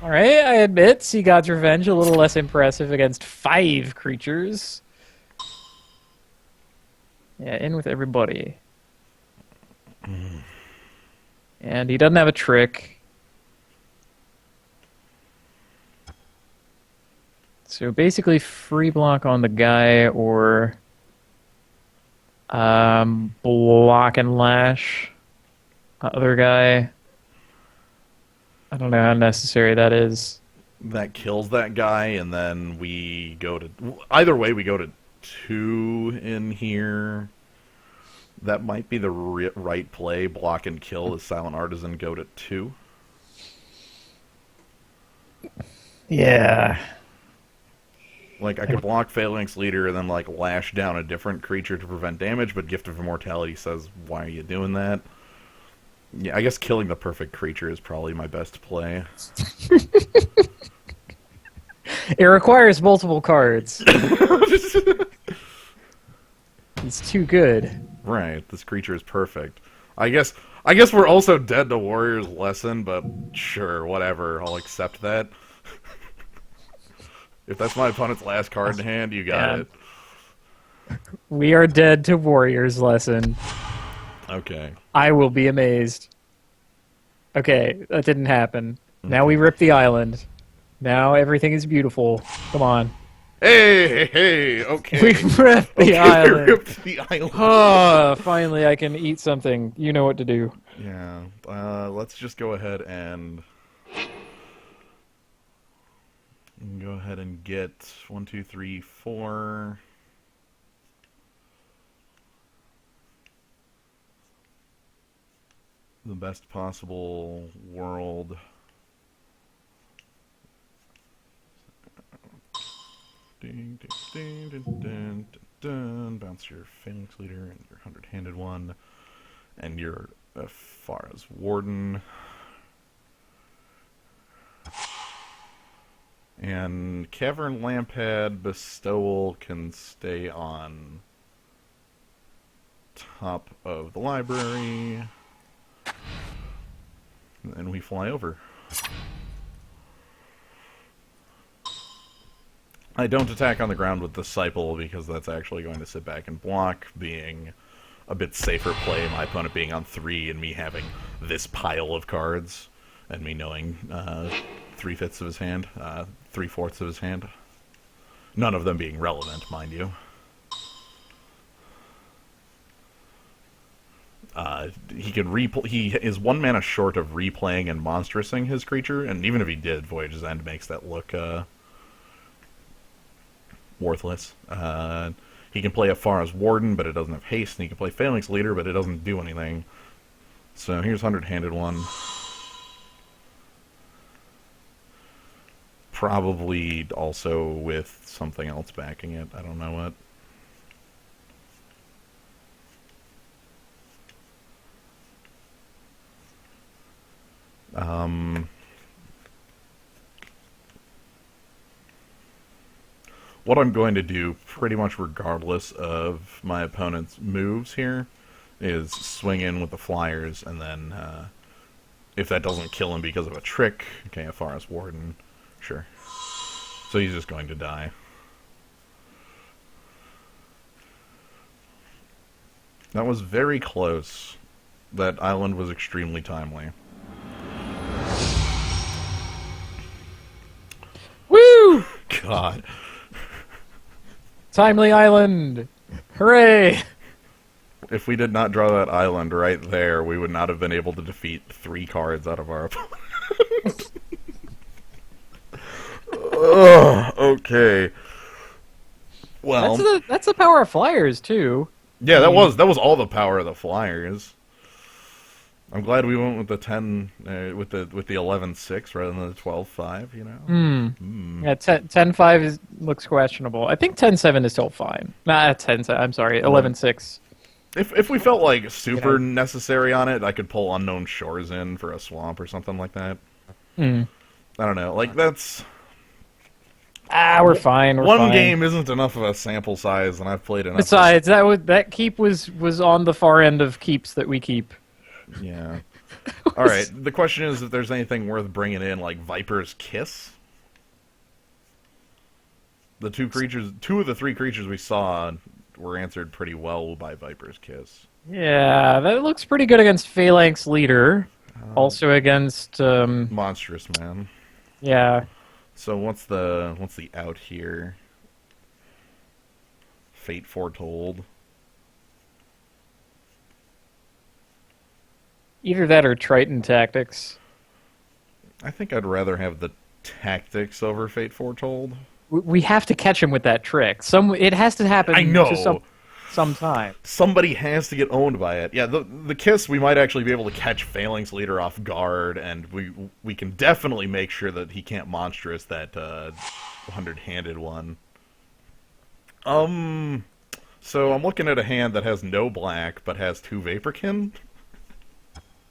Alright, I admit, Sea God's Revenge a little less impressive against 5 creatures. Yeah, in with everybody. And he doesn't have a trick. So basically free block on the guy or block and lash other guy. I don't know how necessary that is. That kills that guy, and then we go to... Either way, we go to 2 in here. That might be the right play. Block and kill as Silent Artisan go to 2. Yeah. Like, I could block Phalanx Leader and then, like, lash down a different creature to prevent damage, but Gift of Immortality says, why are you doing that? Yeah, I guess killing the perfect creature is probably my best play. It requires multiple cards. It's too good. Right, this creature is perfect. I guess we're also dead to Warrior's Lesson, but sure, whatever, I'll accept that. If that's my opponent's last card in hand, you got it. We are dead to Warrior's Lesson. Okay. I will be amazed. Okay, that didn't happen. Now we rip the island. Now everything is beautiful. Come on. Hey, okay. We ripped the island. We ripped the island. Oh, finally I can eat something. You know what to do. Yeah, let's just go ahead and... And go ahead and get 1, 2, 3, 4. The best possible world. Ding, ding, ding, ding, ding, ding, ding. Bounce your Phalanx Leader and your 100-handed one. And your Farah's Warden. And Cavern Lampad Bestowal can stay on top of the library. And we fly over. I don't attack on the ground with Disciple because that's actually going to sit back and block, being a bit safer play, my opponent being on 3 and me having this pile of cards, and me knowing 3/5 of his hand, 3/4 of his hand. None of them being relevant, mind you. He is 1 mana short of replaying and monstrosing his creature, and even if he did, Voyage's End makes that look worthless. He can play a Farah's Warden, but it doesn't have haste, and he can play Phalanx Leader, but it doesn't do anything. So here's 100-handed one. Probably also with something else backing it. I don't know what. What I'm going to do, pretty much regardless of my opponent's moves here, is swing in with the flyers, and then if that doesn't kill him because of a trick, okay, a Forest Warden, sure. So he's just going to die. That was very close. That island was extremely timely. Woo! God. Timely Island! Hooray! If we did not draw that island right there, we would not have been able to defeat 3 cards out of our opponent. Ugh, okay. Well, that's the power of flyers too. Yeah, that was all the power of the flyers. I'm glad we went with the 10 with the 11-6 rather than the 12-5, you know. Yeah, 10-5 looks questionable. I think 10-7 is still fine. Nah, 10-7. I'm sorry, 11-6. If we felt like super necessary on it, I could pull Unknown Shores in for a swamp or something like that. I don't know. Like that's we're fine. We're one fine. game isn't enough of a sample size, and I've played enough. Besides, that keep was on the far end of keeps that we keep. Yeah. All right. The question is if there's anything worth bringing in, like Viper's Kiss. The two of the 3 creatures we saw were answered pretty well by Viper's Kiss. Yeah, that looks pretty good against Phalanx Leader. Also against Monstrous Man. Yeah. So what's the out here? Fate Foretold. Either that or Triton Tactics. I think I'd rather have the Tactics over Fate Foretold. We have to catch him with that trick. It has to happen. I know. To sometime. Somebody has to get owned by it. Yeah, the Kiss, we might actually be able to catch Phalanx Leader off guard, and we can definitely make sure that he can't monstrous that 100-handed one. So I'm looking at a hand that has no black, but has 2 Vaporkin.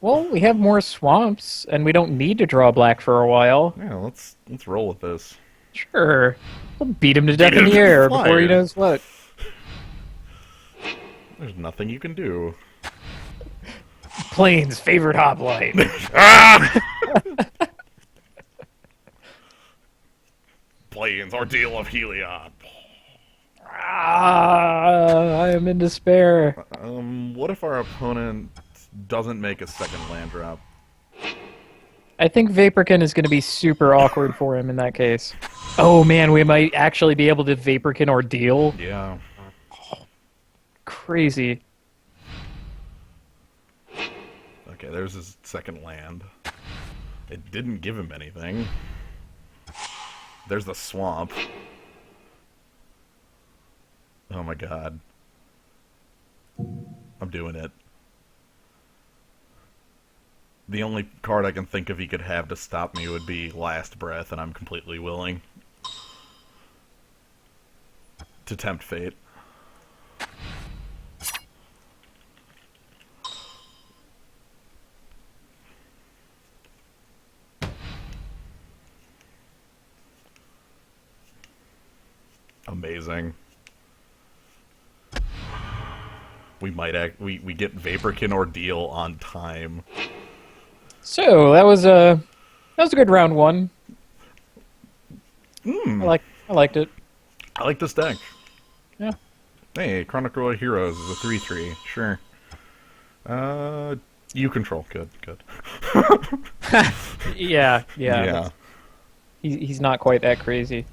Well, we have more swamps, and we don't need to draw black for a while. Yeah, let's roll with this. Sure. We'll beat him to death in the air before he knows what. There's nothing you can do. Plains' favorite hoplite. Plains, Ordeal of Heliod. I am in despair. What if our opponent doesn't make a second land drop? I think Vaporkin is going to be super awkward for him in that case. Oh man, we might actually be able to Vaporkin Ordeal. Yeah. Crazy. Okay, there's his second land. It didn't give him anything. There's the swamp. Oh my god. I'm doing it. The only card I can think of he could have to stop me would be Last Breath, and I'm completely willing to tempt fate. Amazing. We might we get Vaporkin Ordeal on time. So that was a good round one. I liked it. I like this deck. Yeah. Hey, Chronicle of Heroes is a 3/3. Sure. You control. Good. Yeah. He's not quite that crazy.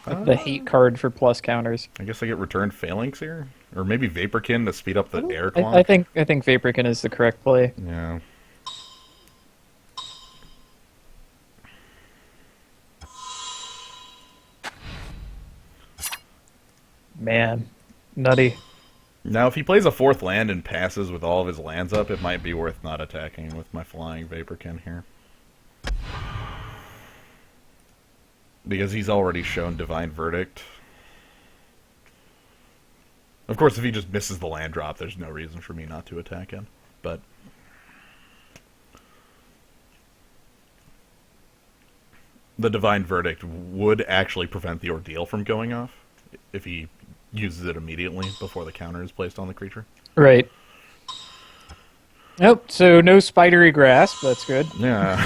The hate card for plus counters. I guess I get returned Phalanx here? Or maybe Vaporkin to speed up the air clock? I think Vaporkin is the correct play. Yeah. Man, nutty. Now, if he plays a 4th land and passes with all of his lands up, it might be worth not attacking with my flying Vaporkin here. Because he's already shown Divine Verdict. Of course, if he just misses the land drop, there's no reason for me not to attack him. But the Divine Verdict would actually prevent the Ordeal from going off if he uses it immediately before the counter is placed on the creature. Right. Nope, so no Spidery Grasp, that's good. Yeah.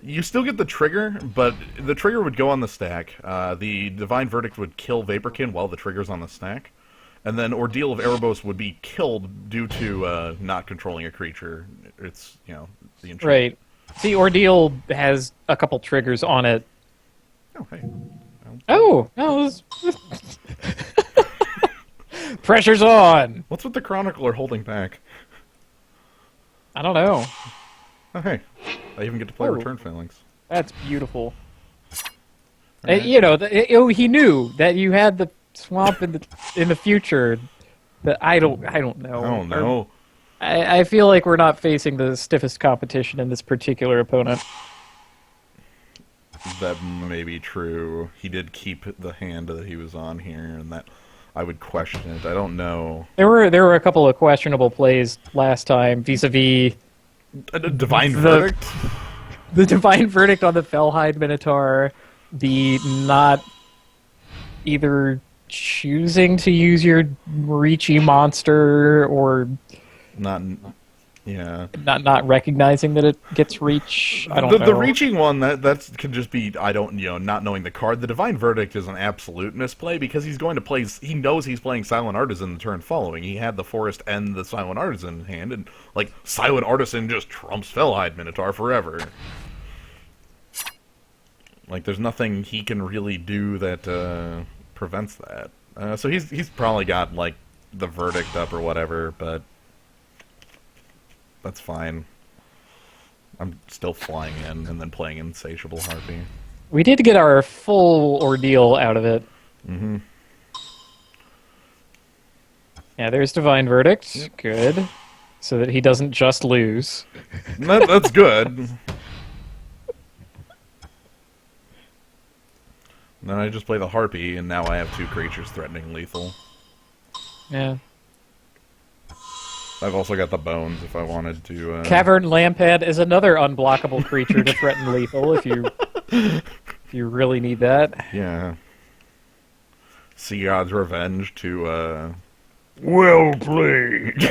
You still get the trigger, but the trigger would go on the stack. The Divine Verdict would kill Vaporkin while the trigger's on the stack. And then Ordeal of Erebos would be killed due to not controlling a creature. It's, the enchantment. Right. See, Ordeal has a couple triggers on it. Oh, hey. Oh, pressure's on! What's with the Chronicler holding back? I don't know. Oh, hey. I even get to play Return Phalanx. That's beautiful. Right. He knew that you had the swamp in the future. That I don't know. I don't know. I feel like we're not facing the stiffest competition in this particular opponent. That may be true. He did keep the hand that he was on here, and that I would question it. I don't know. There were a couple of questionable plays last time vis-a-vis a Divine Verdict? The Divine Verdict on the Fellhide Minotaur, the not either choosing to use your Reachy monster or not recognizing that it gets reach. I don't know. The reaching one that could just be not knowing the card. The Divine Verdict is an absolute misplay because he's going to play. He knows he's playing Silent Artisan the turn following. He had the Forest and the Silent Artisan in hand, and Silent Artisan just trumps Fellhide Minotaur forever. There's nothing he can really do that prevents that. So he's probably got the Verdict up or whatever, but that's fine. I'm still flying in and then playing Insatiable Harpy. We did get our full Ordeal out of it. Mm-hmm. Yeah, there's Divine Verdict. Yep. Good. So that he doesn't just lose. That's good. Then I just play the Harpy, and now I have 2 creatures threatening lethal. Yeah. I've also got the Bones if I wanted to... Cavern Lampad is another unblockable creature to threaten lethal if you really need that. Yeah. Sea God's Revenge to, well played!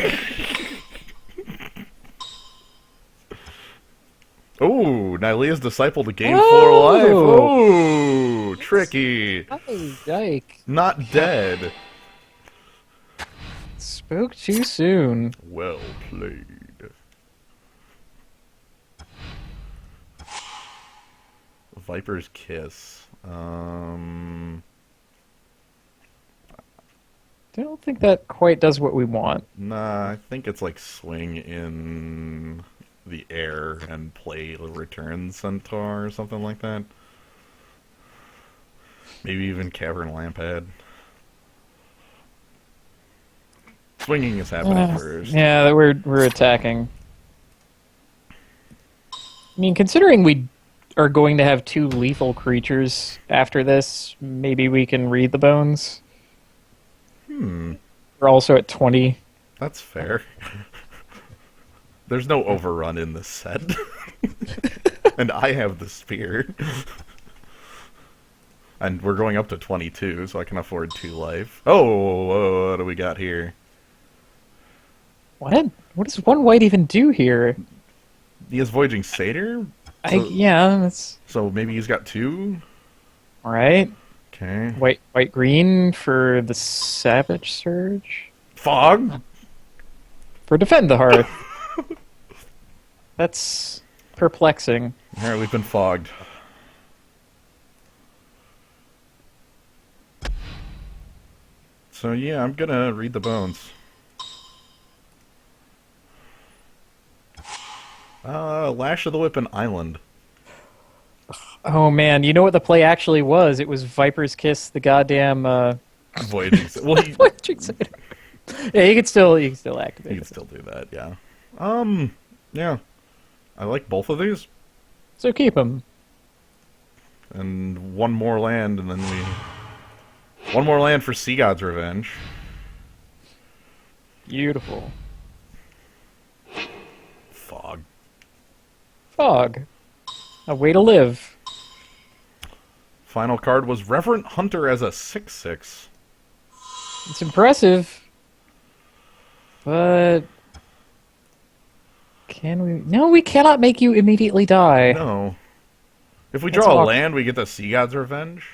Oh, Nylea's Disciple to gain 4 life. Oh, tricky. Oh, yike. Not dead. Spoke too soon. Well played. Viper's Kiss. I don't think that quite does what we want. Nah, I think it's swing in the air and play the return centaur or something like that. Maybe even cavern lampad. Swinging is happening first. Yeah, that we're attacking. I mean, considering we are going to have 2 lethal creatures after this, maybe we can read the bones. We're also at 20. That's fair. There's no overrun in this set. And I have the spear. And we're going up to 22, so I can afford 2 life. Oh, what do we got here? What? What does 1 white even do here? He has Voyaging Satyr? Yeah, that's... So maybe he's got 2? Alright. Okay. White green for the Savage Surge. Fog? For Defend the Hearth. That's perplexing. Alright, we've been fogged. So yeah, I'm gonna read the bones. Lash of the Whip and Island. Oh man, you know what the play actually was? It was Viper's Kiss, the goddamn Voyaging. Well, Voyaging Satyr. Yeah, you can still activate. you can still do that, yeah. Yeah. I like both of these. So keep them. And 1 more land, and then we... 1 more land for Sea God's Revenge. Beautiful. Fog. Fog. A way to live. Final card was Reverent Hunter as a 6/6. It's impressive. But... Can we... No, we cannot make you immediately die. No. If we That's draw a awkward. land, we get the Sea God's Revenge.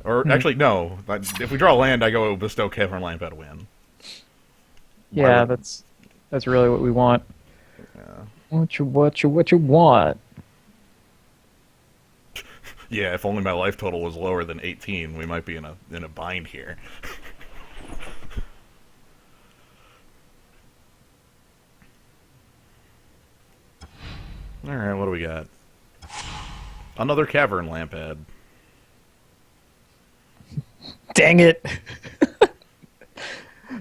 Or, actually, no. If we draw a land, I go Bestow Cavern Lampad win. Yeah, that's really what we want. Yeah. What you want? Yeah, if only my life total was lower than 18, we might be in a bind here. Alright, what do we got? Another Cavern Lampad. Dang it!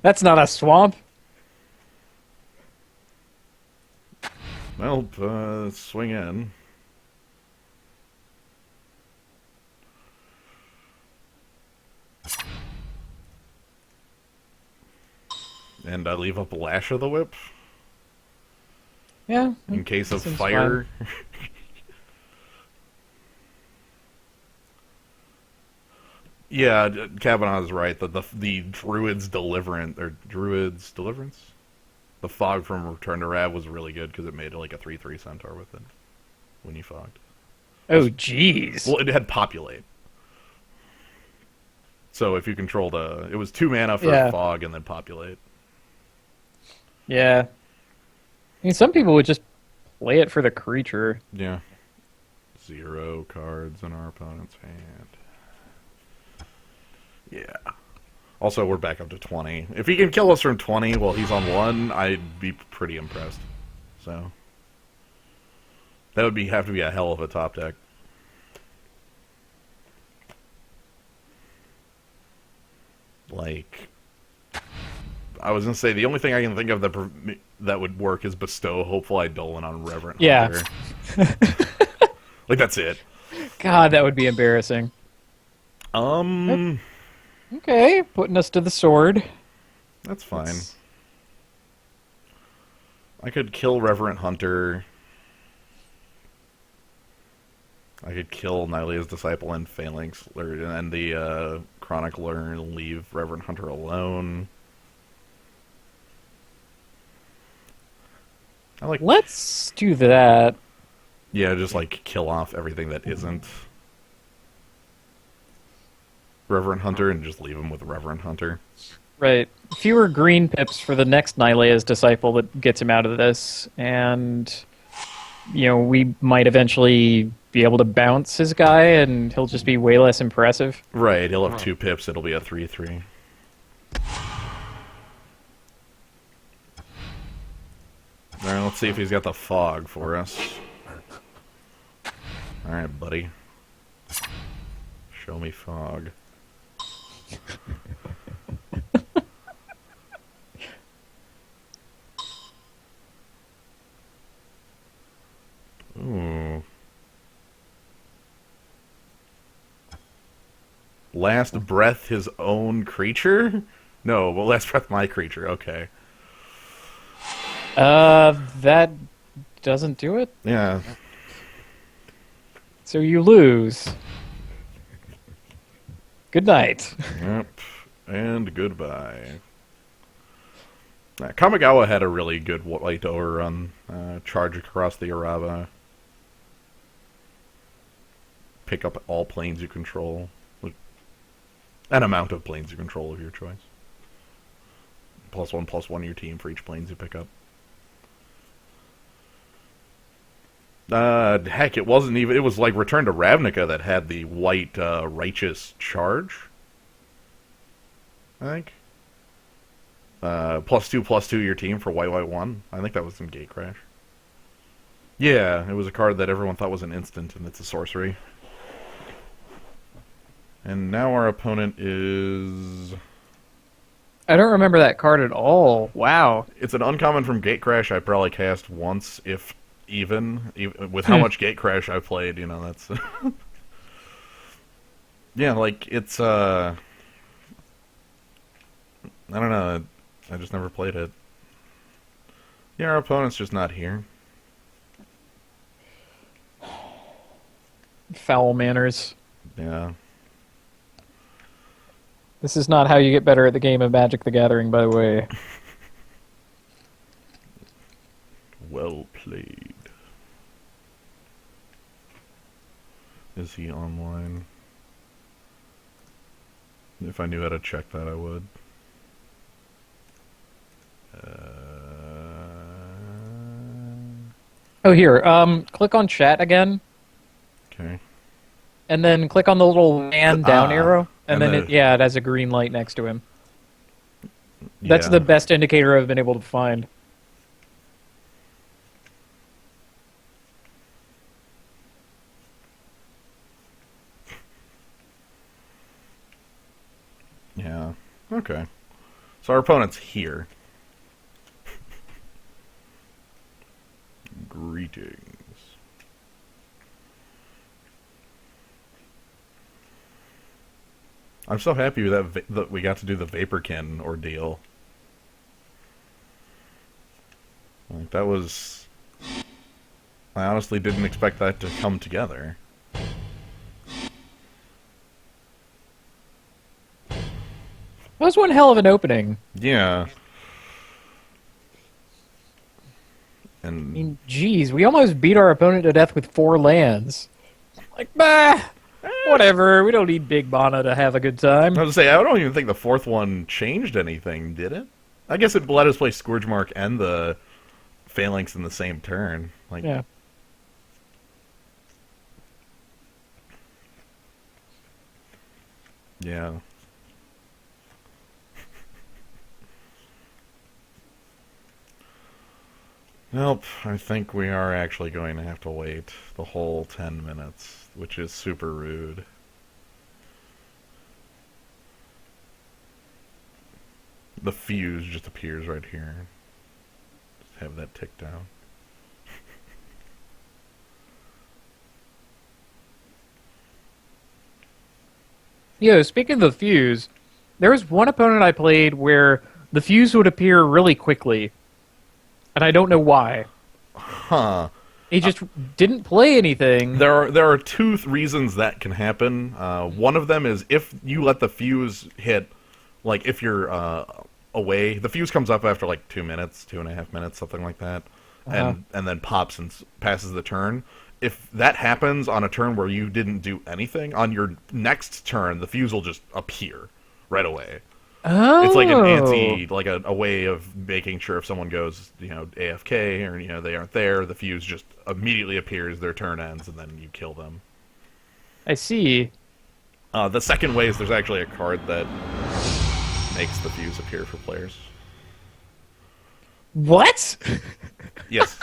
That's not a swamp. Well, swing in. And I leave up Lash of the Whip Yeah. in case of seems fire. Yeah, Kavanaugh's right. The Druid's Deliverance, the fog from Return to Rav was really good because it made like a 3/3 centaur with it when you fogged. Oh, jeez. Well, it had Populate. So if you controlled it was 2 mana for fog and then Populate. Yeah. I mean, some people would just play it for the creature. Yeah. 0 cards in our opponent's hand. Yeah. Also, we're back up to 20. If he can kill us from 20 while he's on 1, I'd be pretty impressed. So that would have to be a hell of a top deck. Like, I was gonna say the only thing I can think of that would work is Bestow Hopeful Eidolon on Reverent Hunter. Like, that's it. God, that would be embarrassing. Okay, putting us to the sword. That's fine. I could kill Reverent Hunter. I could kill Nylea's Disciple and Phalanx, and the Chronicler, and leave Reverend Hunter alone. Let's do that. Yeah, just like kill off everything that isn't Reverend Hunter and just leave him with Reverend Hunter. Right. Fewer green pips for the next Nylea's Disciple that gets him out of this, and we might eventually be able to bounce his guy, and he'll just be way less impressive. Right, he'll have 2 pips, it'll be a 3/3. Let's see if he's got the fog for us. Alright, buddy. Show me fog. Ooh. Last breath his own creature? No, well, last breath my creature. Okay. That doesn't do it. Yeah. So you lose. Good night. Yep. And goodbye. Kamigawa had a really good white overrun. Charge across the Arava. Pick up all planes you control. An amount of planes you control of your choice. +1/+1 your team for each planes you pick up. Heck, it wasn't even... It was like Return to Ravnica that had the white Righteous Charge. I think. +2/+2 your team for white 1. I think that was in Gatecrash. Yeah, it was a card that everyone thought was an instant, and it's a sorcery. And now our opponent is... I don't remember that card at all. Wow. It's an uncommon from Gatecrash I probably cast once, if even with how much Gatecrash I played, you know, that's... Yeah, like, it's, I don't know, I just never played it. Yeah, our opponent's just not here. Foul manners. Yeah. This is not how you get better at the game of Magic the Gathering, by the way. Well played. Is he online? If I knew how to check that, I would. Oh, here. Click on chat again. Okay. And then click on the little man down arrow. And then, it has a green light next to him. That's the best indicator I've been able to find. Yeah. Okay. So our opponent's here. Greetings. I'm so happy with that we got to do the Vaporkin ordeal. Like, that was... I honestly didn't expect that to come together. That was one hell of an opening. Yeah. I And mean, geez, we almost beat our opponent to death with 4 lands. Like, bah! Whatever, we don't need Big Mana to have a good time. I was gonna say, I don't even think the 4th one changed anything, did it? I guess it let us play Scourgemark and the Phalanx in the same turn. Like, Yeah. Yeah. Nope, I think we are actually going to have to wait the whole 10 minutes, which is super rude. The fuse just appears right here. Just have that tick down. Yo, speaking of the fuse, there was one opponent I played where the fuse would appear really quickly. And I don't know why. Huh. He just didn't play anything. There are two reasons that can happen. One of them is if you let the fuse hit, like if you're away, the fuse comes up after like 2 minutes, 2.5 minutes, something like that, and then pops and passes the turn. If that happens on a turn where you didn't do anything, on your next turn, the fuse will just appear right away. Oh. It's like an like a way of making sure if someone goes, AFK or, they aren't there, the fuse just immediately appears, their turn ends, and then you kill them. I see. The second way is there's actually a card that makes the fuse appear for players. What? Yes.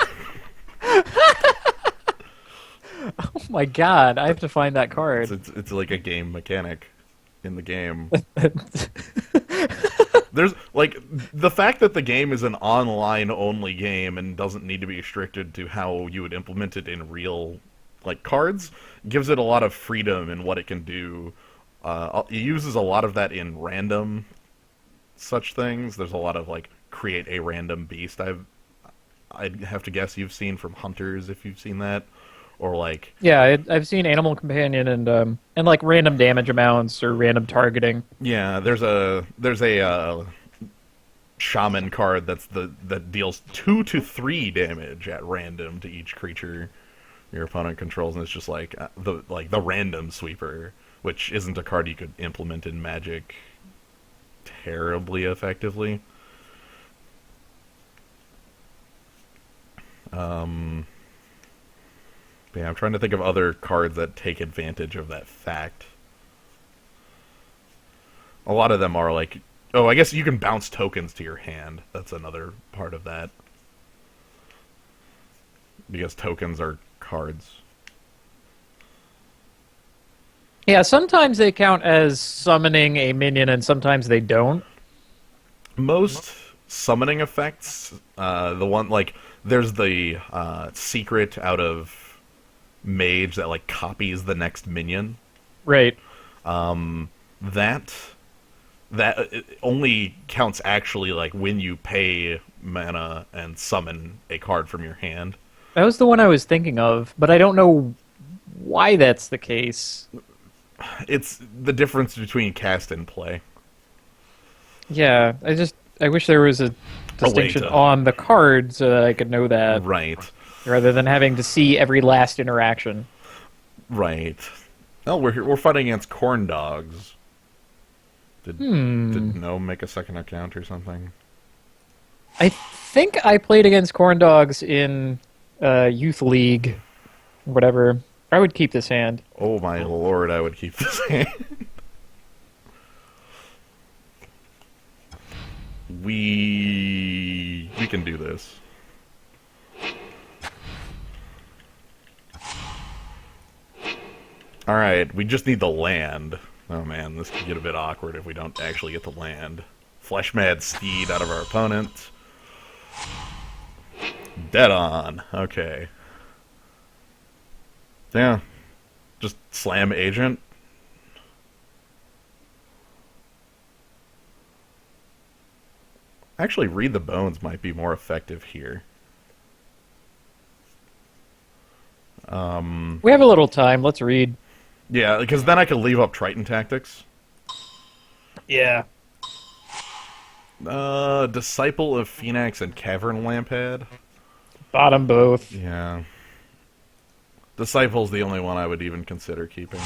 Oh my god, I have to find that It's, card. it's it's like a game mechanic in the game. There's like the fact that the game is an online only game and doesn't need to be restricted to how you would implement it in real like cards gives it a lot of freedom in what it can do. It uses a lot of that in random such things. There's a lot of like create a random beast. I'd have to guess you've seen from Hunters if you've seen that, or like Yeah, I've seen Animal Companion and like random damage amounts or random targeting. yeah, there's a shaman card that deals 2 to 3 damage at random to each creature your opponent controls, and it's just like the random sweeper, which isn't a card you could implement in Magic terribly effectively. Um, but yeah, I'm trying to think of other cards that take advantage of that fact. A lot of them are like, oh, I guess you can bounce tokens to your hand. That's another part of that. Because tokens are cards. Yeah, sometimes they count as summoning a minion and sometimes they don't. Most summoning effects, the one, like, there's the secret out of Mage that, like, copies the next minion. Right. That it only counts actually, like, when you pay mana and summon a card from your hand. That was the one I was thinking of, but I don't know why that's the case. It's the difference between cast and play. Yeah, I wish there was a distinction to- on the card so that I could know that Right. rather than having to see every last interaction. Right. Oh, we're fighting against corn dogs. Did No make a second account or something? I think I played against corn dogs in youth league, whatever. I would keep this hand. Oh my lord, I would keep this hand. We can do this. Alright, we just need the land. Oh man, this could get a bit awkward if we don't actually get the land. Flesh-mad steed out of our opponent. Dead on. Okay. Yeah. Just slam agent. Actually, read the bones might be more effective here. We have a little time. Let's read. Yeah, because then I could leave up Triton Tactics. Yeah. Disciple of Phoenix and Cavern Lamphead. Bottom both. Yeah. Disciple's the only one I would even consider keeping.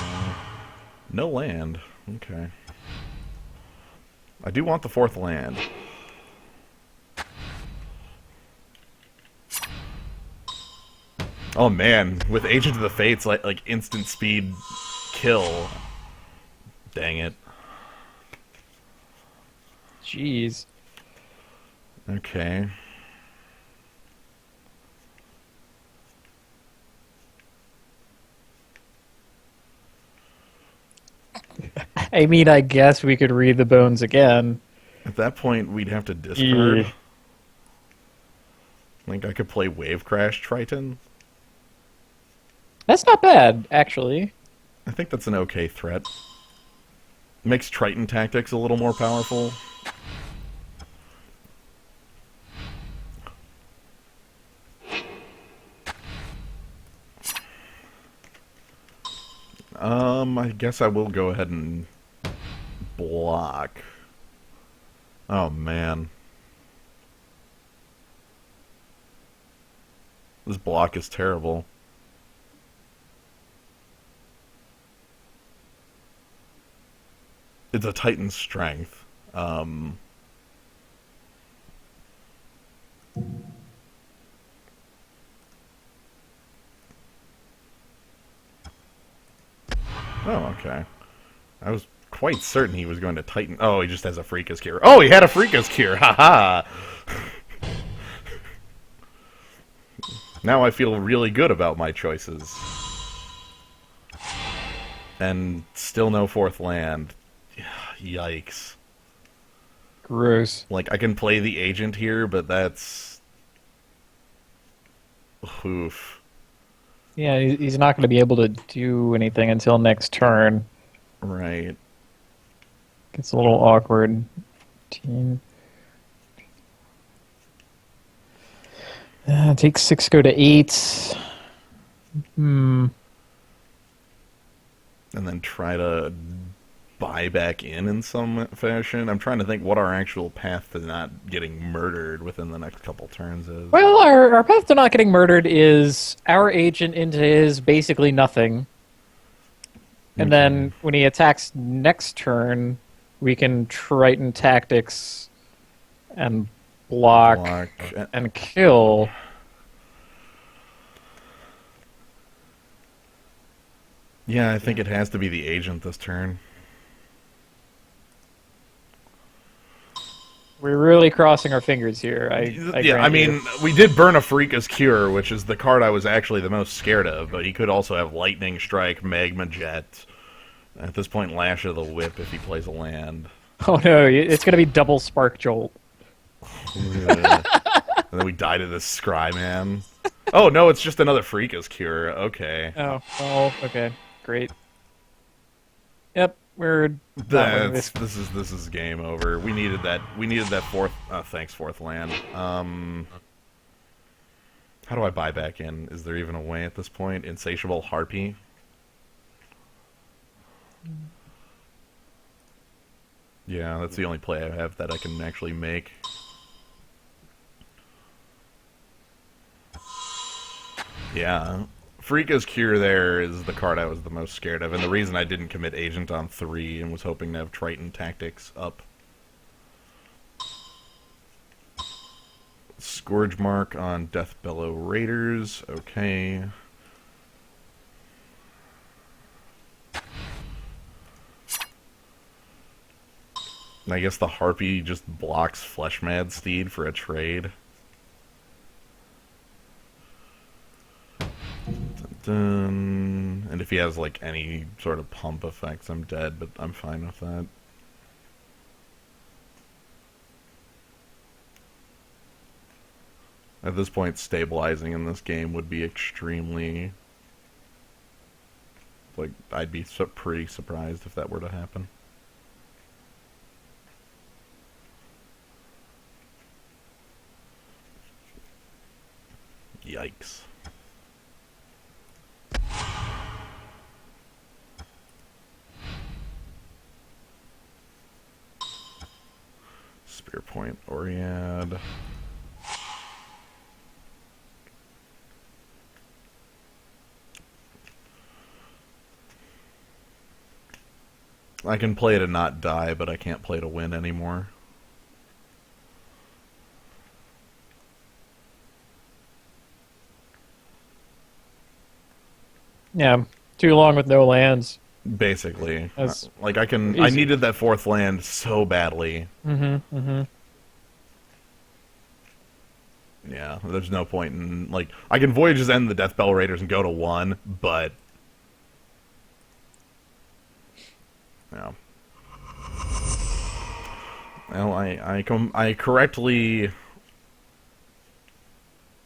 No land. Okay. I do want the 4th land. Oh man, with Agent of the Fates, like instant speed kill. Dang it. Jeez. Okay. I mean, I guess we could read the bones again. At that point, we'd have to discard. Yeah. Think I could play Wave Crash Triton? That's not bad, actually. I think that's an okay threat. Makes Triton Tactics a little more powerful. I guess I will go ahead and block. Oh, man. This block is terrible. It's a Titan strength. Oh, okay. I was quite certain he was going to Titan. Oh, he just has a Freakus Cure. Oh, he had a Freakus Cure! Haha! Now I feel really good about my choices. And still no fourth land. Yikes. Gross. Like, I can play the agent here, but that's... Oof. Yeah, he's not going to be able to do anything until next turn. Right. Gets a little awkward. Team. Take 6, go to 8. And then try to buy back in some fashion. I'm trying to think what our actual path to not getting murdered within the next couple turns is. Well, our path to not getting murdered is our agent into his basically nothing. And then when he attacks next turn, we can Triton tactics and block. And kill. Yeah, I think it has to be the agent this turn. We're really crossing our fingers here. I mean, we did burn a Farika's Cure, which is the card I was actually the most scared of, but he could also have Lightning Strike, Magma Jet. At this point, Lash of the Whip if he plays a land. Oh no, it's going to be double Spark Jolt. And then we die to this Scry Man. Oh no, it's just another Farika's Cure. Okay. Oh, okay. Great. Yep, we're this is game over. We needed that fourth thanks fourth land. How do I buy back in? Is there even a way at this point? Insatiable Harpy? Yeah, that's the only play I have that I can actually make. Yeah. Farika's Cure there is the card I was the most scared of, and the reason I didn't commit Agent on 3 and was hoping to have Triton Tactics up. Scourge Mark on Deathbellow Raiders. Okay. I guess the Harpy just blocks Fleshmad Steed for a trade. And if he has like any sort of pump effects, I'm dead, but I'm fine with that. At this point, stabilizing in this game would be extremely... Like, I'd be pretty surprised if that were to happen. Yikes. Spear Point Oriad. I can play to not die, but I can't play to win anymore. Yeah, too long with no lands. Basically. Like, I easy. needed that fourth land so badly. Yeah, there's no point in, like, I can Voyage's End the Deathbell Raiders and go to 1, but... Yeah. Well, I correctly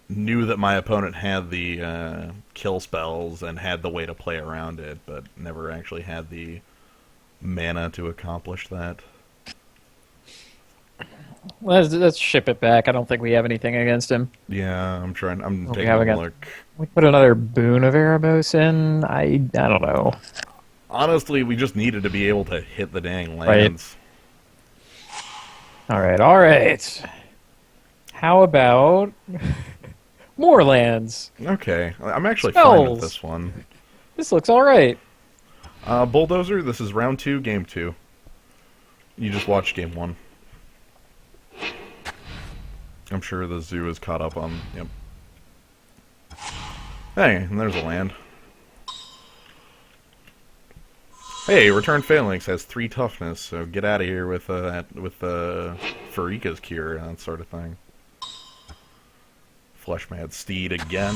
knew that my opponent had the kill spells and had the way to play around it, but never actually had the mana to accomplish that. Let's ship it back. I don't think we have anything against him. Yeah, I'm taking a look. We put another Boon of Erebos in. I don't know. Honestly, we just needed to be able to hit the dang lands. Right. All right. How about more lands? Okay, I'm actually Spells. fine with this one. This looks all right. Bulldozer, this is round 2, game 2. You just watched game 1. I'm sure the zoo is caught up on... Yep. Hey, and there's a land. Hey, Return Phalanx has 3 toughness, so get out of here with Farika's Cure and that sort of thing. Fleshmad Steed again.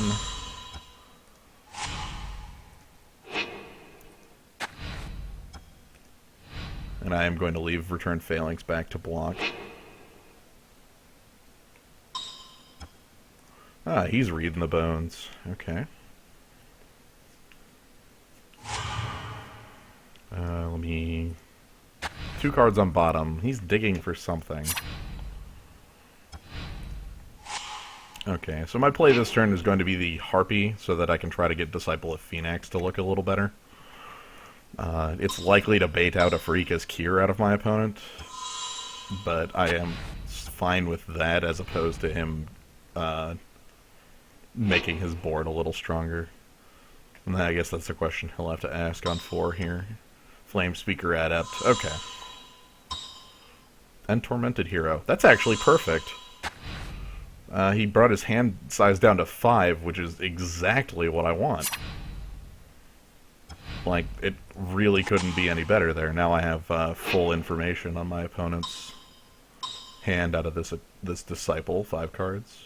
And I am going to leave Return Phalanx back to block. Ah, he's reading the bones. Okay. Let me... 2 cards on bottom. He's digging for something. Okay, so my play this turn is going to be the Harpy, so that I can try to get Disciple of Phoenix to look a little better. It's likely to bait out a Pharika's Cure out of my opponent, but I am fine with that as opposed to him making his board a little stronger. And then I guess that's the question he'll have to ask on 4 here. Flame Speaker Adept. Okay. And Tormented Hero. That's actually perfect. He brought his hand size down to 5, which is exactly what I want. Like, it really couldn't be any better there. Now I have full information on my opponent's hand out of this Disciple, 5 cards.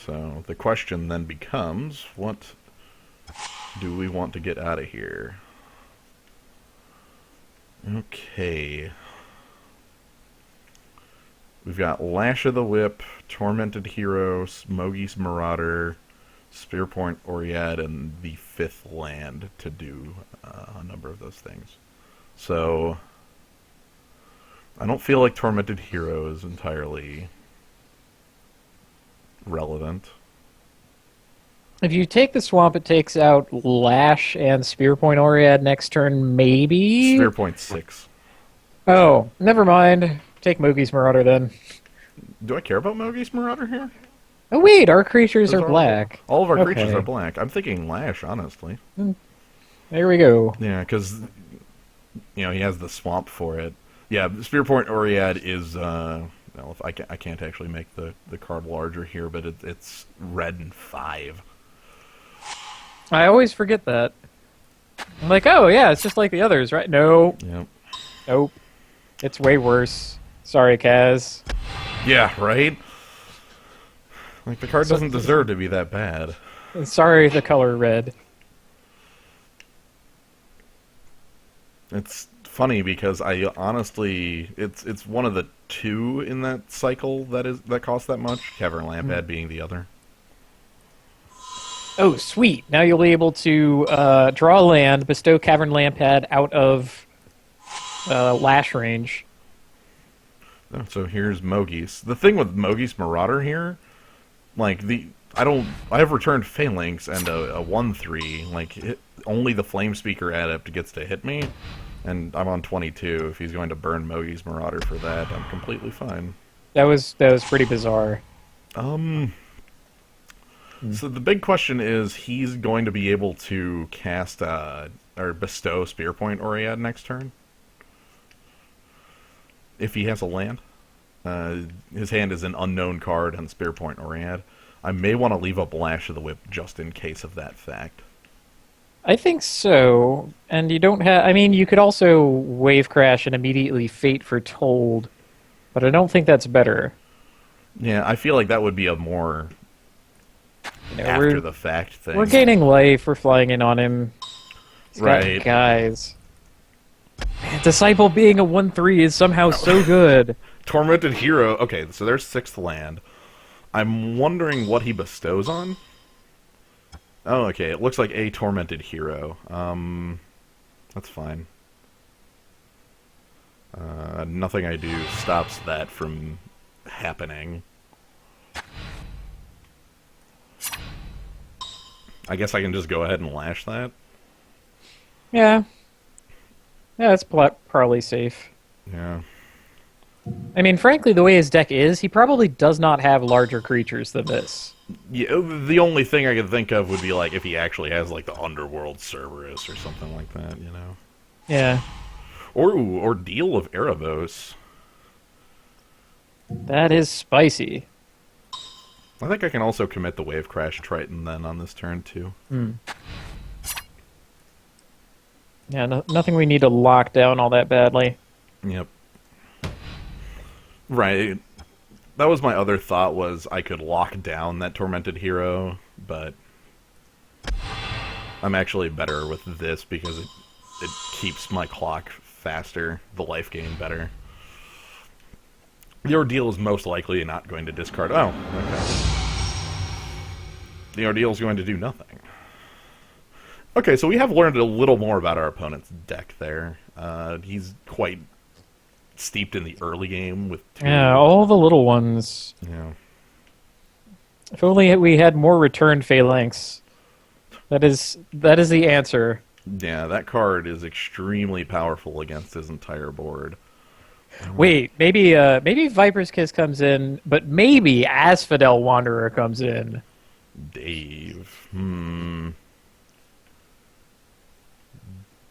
So the question then becomes, what do we want to get out of here? Okay. We've got Lash of the Whip, Tormented Hero, Smoggy's Marauder, Spearpoint Oriad, and the 5th land to do a number of those things. So, I don't feel like Tormented Hero is entirely relevant. If you take the swamp, it takes out Lash and Spearpoint Oriad next turn, maybe? Spearpoint 6. Oh, never mind. Take Mogi's Marauder then. Do I care about Mogi's Marauder here? Oh wait, our creatures are black. All of our Okay. creatures are black. I'm thinking Lash, honestly. There we go. Yeah, because he has the swamp for it. Yeah, Spearpoint Oriad is well, if I can't actually make the card larger here, but it's red and 5. I always forget that. I'm like, oh yeah, it's just like the others, right? No. Yep. Nope. It's way worse. Sorry, Kaz. Yeah, right? Like, the card doesn't deserve to be that bad. Sorry, the color red. It's funny because I honestly, it's one of the 2 in that cycle that costs that much. Cavern Lampad being the other. Oh, sweet. Now you'll be able to draw land, bestow Cavern Lampad out of Lash range. Oh, so here's Mogi's. The thing with Mogi's Marauder here, like I have returned Phalanx and a 1/3. Like only the Flame Speaker Adept gets to hit me, and I'm on 22. If he's going to burn Mogi's Marauder for that, I'm completely fine. That was pretty bizarre. So the big question is, he's going to be able to cast or bestow Spearpoint Oriad next turn if he has a land. His hand is an unknown card on Spearpoint Oriad. I may want to leave up Lash of the Whip just in case of that fact. I think so. And you don't have... I mean, you could also Wave Crash and immediately Fate Foretold, but I don't think that's better. Yeah, I feel like that would be a more after the fact thing. We're gaining life. We're flying in on him. He's got Right. guys. Man, Disciple being a 1/3 is somehow so good. Tormented Hero. Okay, so there's 6th land. I'm wondering what he bestows on. Oh, okay. It looks like a Tormented Hero. That's fine. Nothing I do stops that from happening. I guess I can just go ahead and lash that. Yeah. Yeah, that's probably safe. Yeah. I mean, frankly, the way his deck is, he probably does not have larger creatures than this. Yeah, the only thing I could think of would be like if he actually has like the Underworld Cerberus or something like that, you know. Yeah. Or Deal of Erebos. That is spicy. I think I can also commit the Wave Crash Triton then on this turn too. Yeah, nothing we need to lock down all that badly. Yep. Right. that was my other thought, was I could lock down that Tormented Hero, but I'm actually better with this because it keeps my clock faster, the life gain better. The Ordeal is most likely not going to discard... Oh, okay. The Ordeal is going to do nothing. Okay, so we have learned a little more about our opponent's deck there. He's quite steeped in the early game with two... Yeah, all the little ones. Yeah. If only we had more returned phalanx. That is the answer. Yeah, that card is extremely powerful against his entire board. Wait, maybe Viper's Kiss comes in, but maybe Asphodel Wanderer comes in. Dave.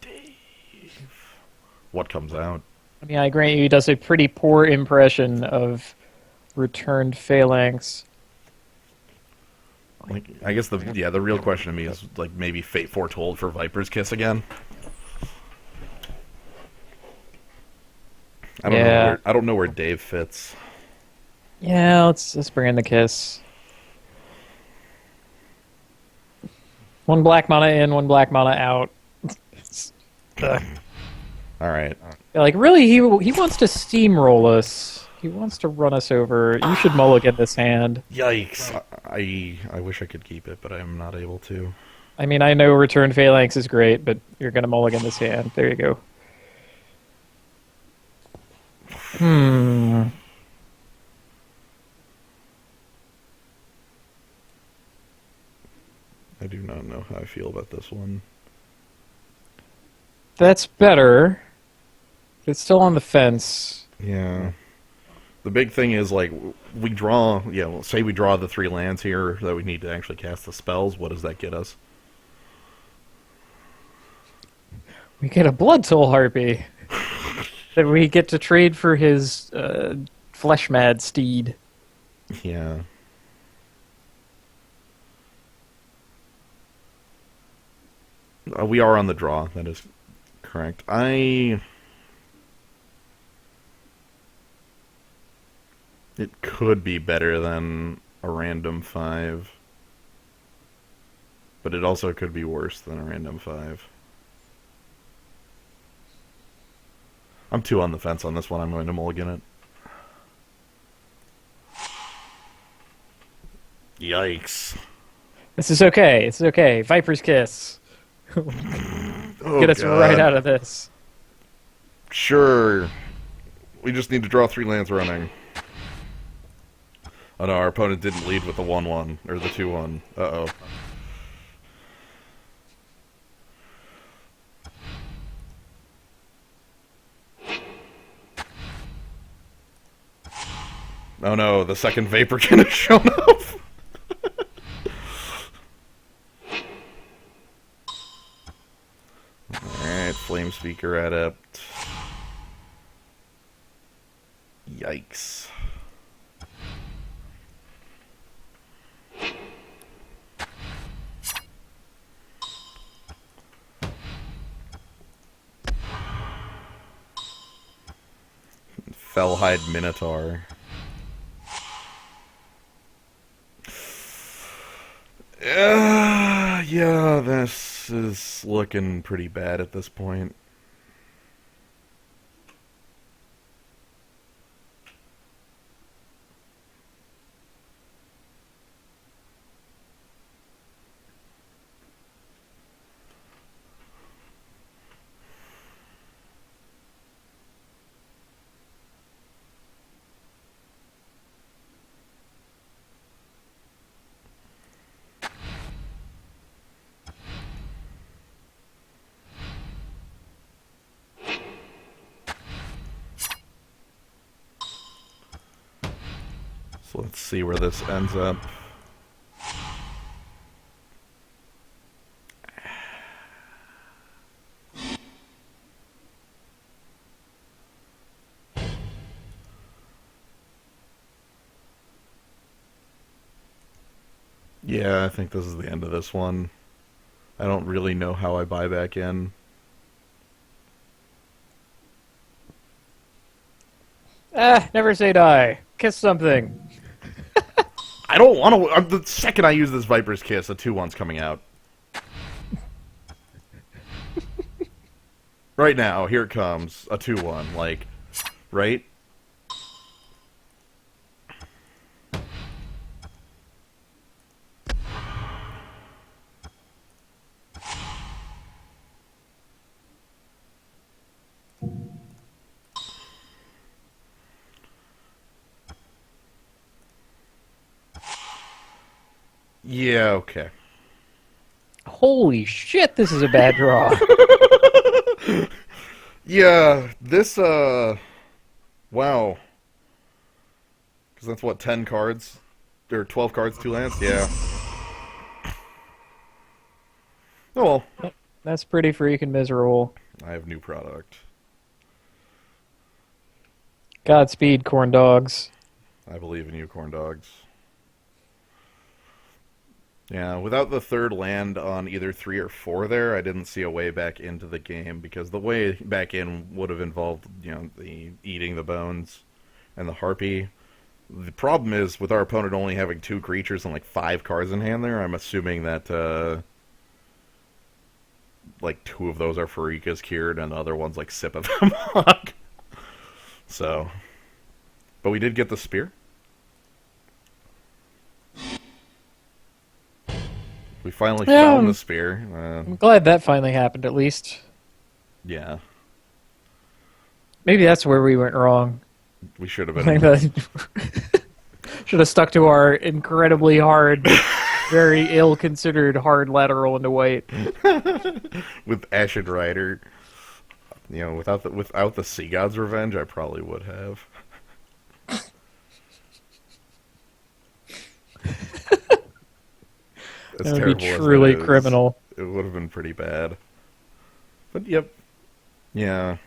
Dave. What comes out? I mean, I grant you, he does a pretty poor impression of returned phalanx. Like, I guess the real question to me is like maybe Fate Foretold for Viper's Kiss again. I don't know where Dave fits. Yeah, let's bring in the Kiss. One black mana in, one black mana out. All right. Like, really, he wants to steamroll us. He wants to run us over. You should mulligan this hand. Yikes! I wish I could keep it, but I am not able to. I mean, I know Return Phalanx is great, but you're gonna mulligan this hand. There you go. I do not know how I feel about this one. That's better. It's still on the fence. Yeah. The big thing is, like, we draw... Yeah, well, say we draw the 3 lands here that we need to actually cast the spells. What does that get us? We get a Blood Soul Harpy. That we get to trade for his Flesh-Mad Steed. Yeah. We are on the draw. That is correct. It could be better than a random 5. But it also could be worse than a random 5. I'm 2 on the fence on this one. I'm going to mulligan it. Yikes. This is okay. It's okay. Viper's Kiss. Oh, Get us God. right out of this. Sure. We just need to draw 3 lands running. Oh no, our opponent didn't lead with the 1-1, or the 2-1. Uh-oh. Oh no, the second Vaporkin has shown up! Alright, Flame Speaker Adept. Yikes. Fellhide Minotaur. Yeah, this is looking pretty bad at this point. So let's see where this ends up. Yeah, I think this is the end of this one. I don't really know how I buy back in. Never say die. Kiss something. I don't want to. The second I use this Viper's Kiss, a 2/1's coming out. Right now, here it comes. A 2/1. Like, right? Yeah, okay. Holy shit, this is a bad draw. Yeah, this, wow. Because that's what, 10 cards? Or 12 cards, 2 lands? Yeah. Oh well. That's pretty freaking miserable. I have new product. Godspeed, corn dogs. I believe in you, corn dogs. Yeah, without the third land on either 3 or 4 there, I didn't see a way back into the game, because the way back in would have involved, the eating the bones and the harpy. The problem is, with our opponent only having 2 creatures and like 5 cards in hand there, I'm assuming that, like 2 of those are Farika's cured and the other one's like Sip of them. So, but we did get the spear. We finally found the spear. I'm glad that finally happened, at least. Yeah. Maybe that's where we went wrong. We should have been. Should have stuck to our incredibly hard, very ill-considered hard lateral into white. With Ashen Rider. Without the Sea God's Revenge, I probably would have. That would be truly criminal. It would have been pretty bad. But yep. Yeah.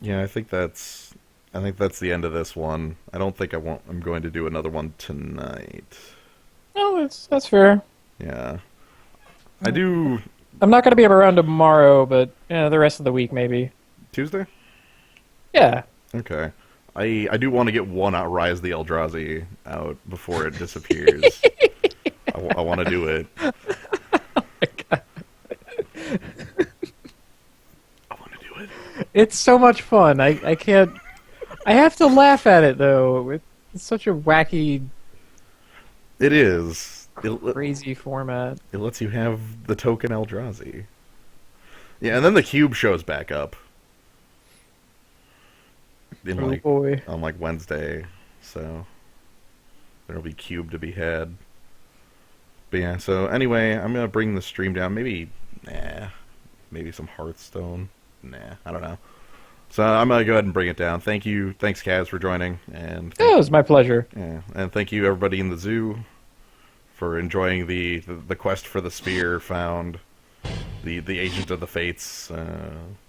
Yeah, I think that's the end of this one. I don't think I'm going to do another one tonight. No, that's fair. Yeah. I do. I'm not going to be around tomorrow, but the rest of the week maybe. Tuesday? Yeah. Okay. I do want to get one out Rise the Eldrazi out before it disappears. I want to do it. Oh my God. I want to do it. It's so much fun. I can't. I have to laugh at it though. It's such a wacky. It is. Crazy format. It lets you have the token Eldrazi. Yeah, and then the cube shows back up. On like Wednesday, so there'll be cube to be had. But yeah, so anyway, I'm gonna bring the stream down. Maybe some Hearthstone. I don't know. So I'm gonna go ahead and bring it down. Thanks Kaz, for joining, and it was my pleasure. Yeah, and thank you everybody in the zoo for enjoying the quest for the spear found. The Agent of the Fates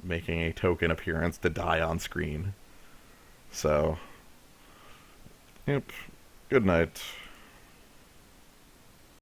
making a token appearance to die on screen. So, yep. Good night.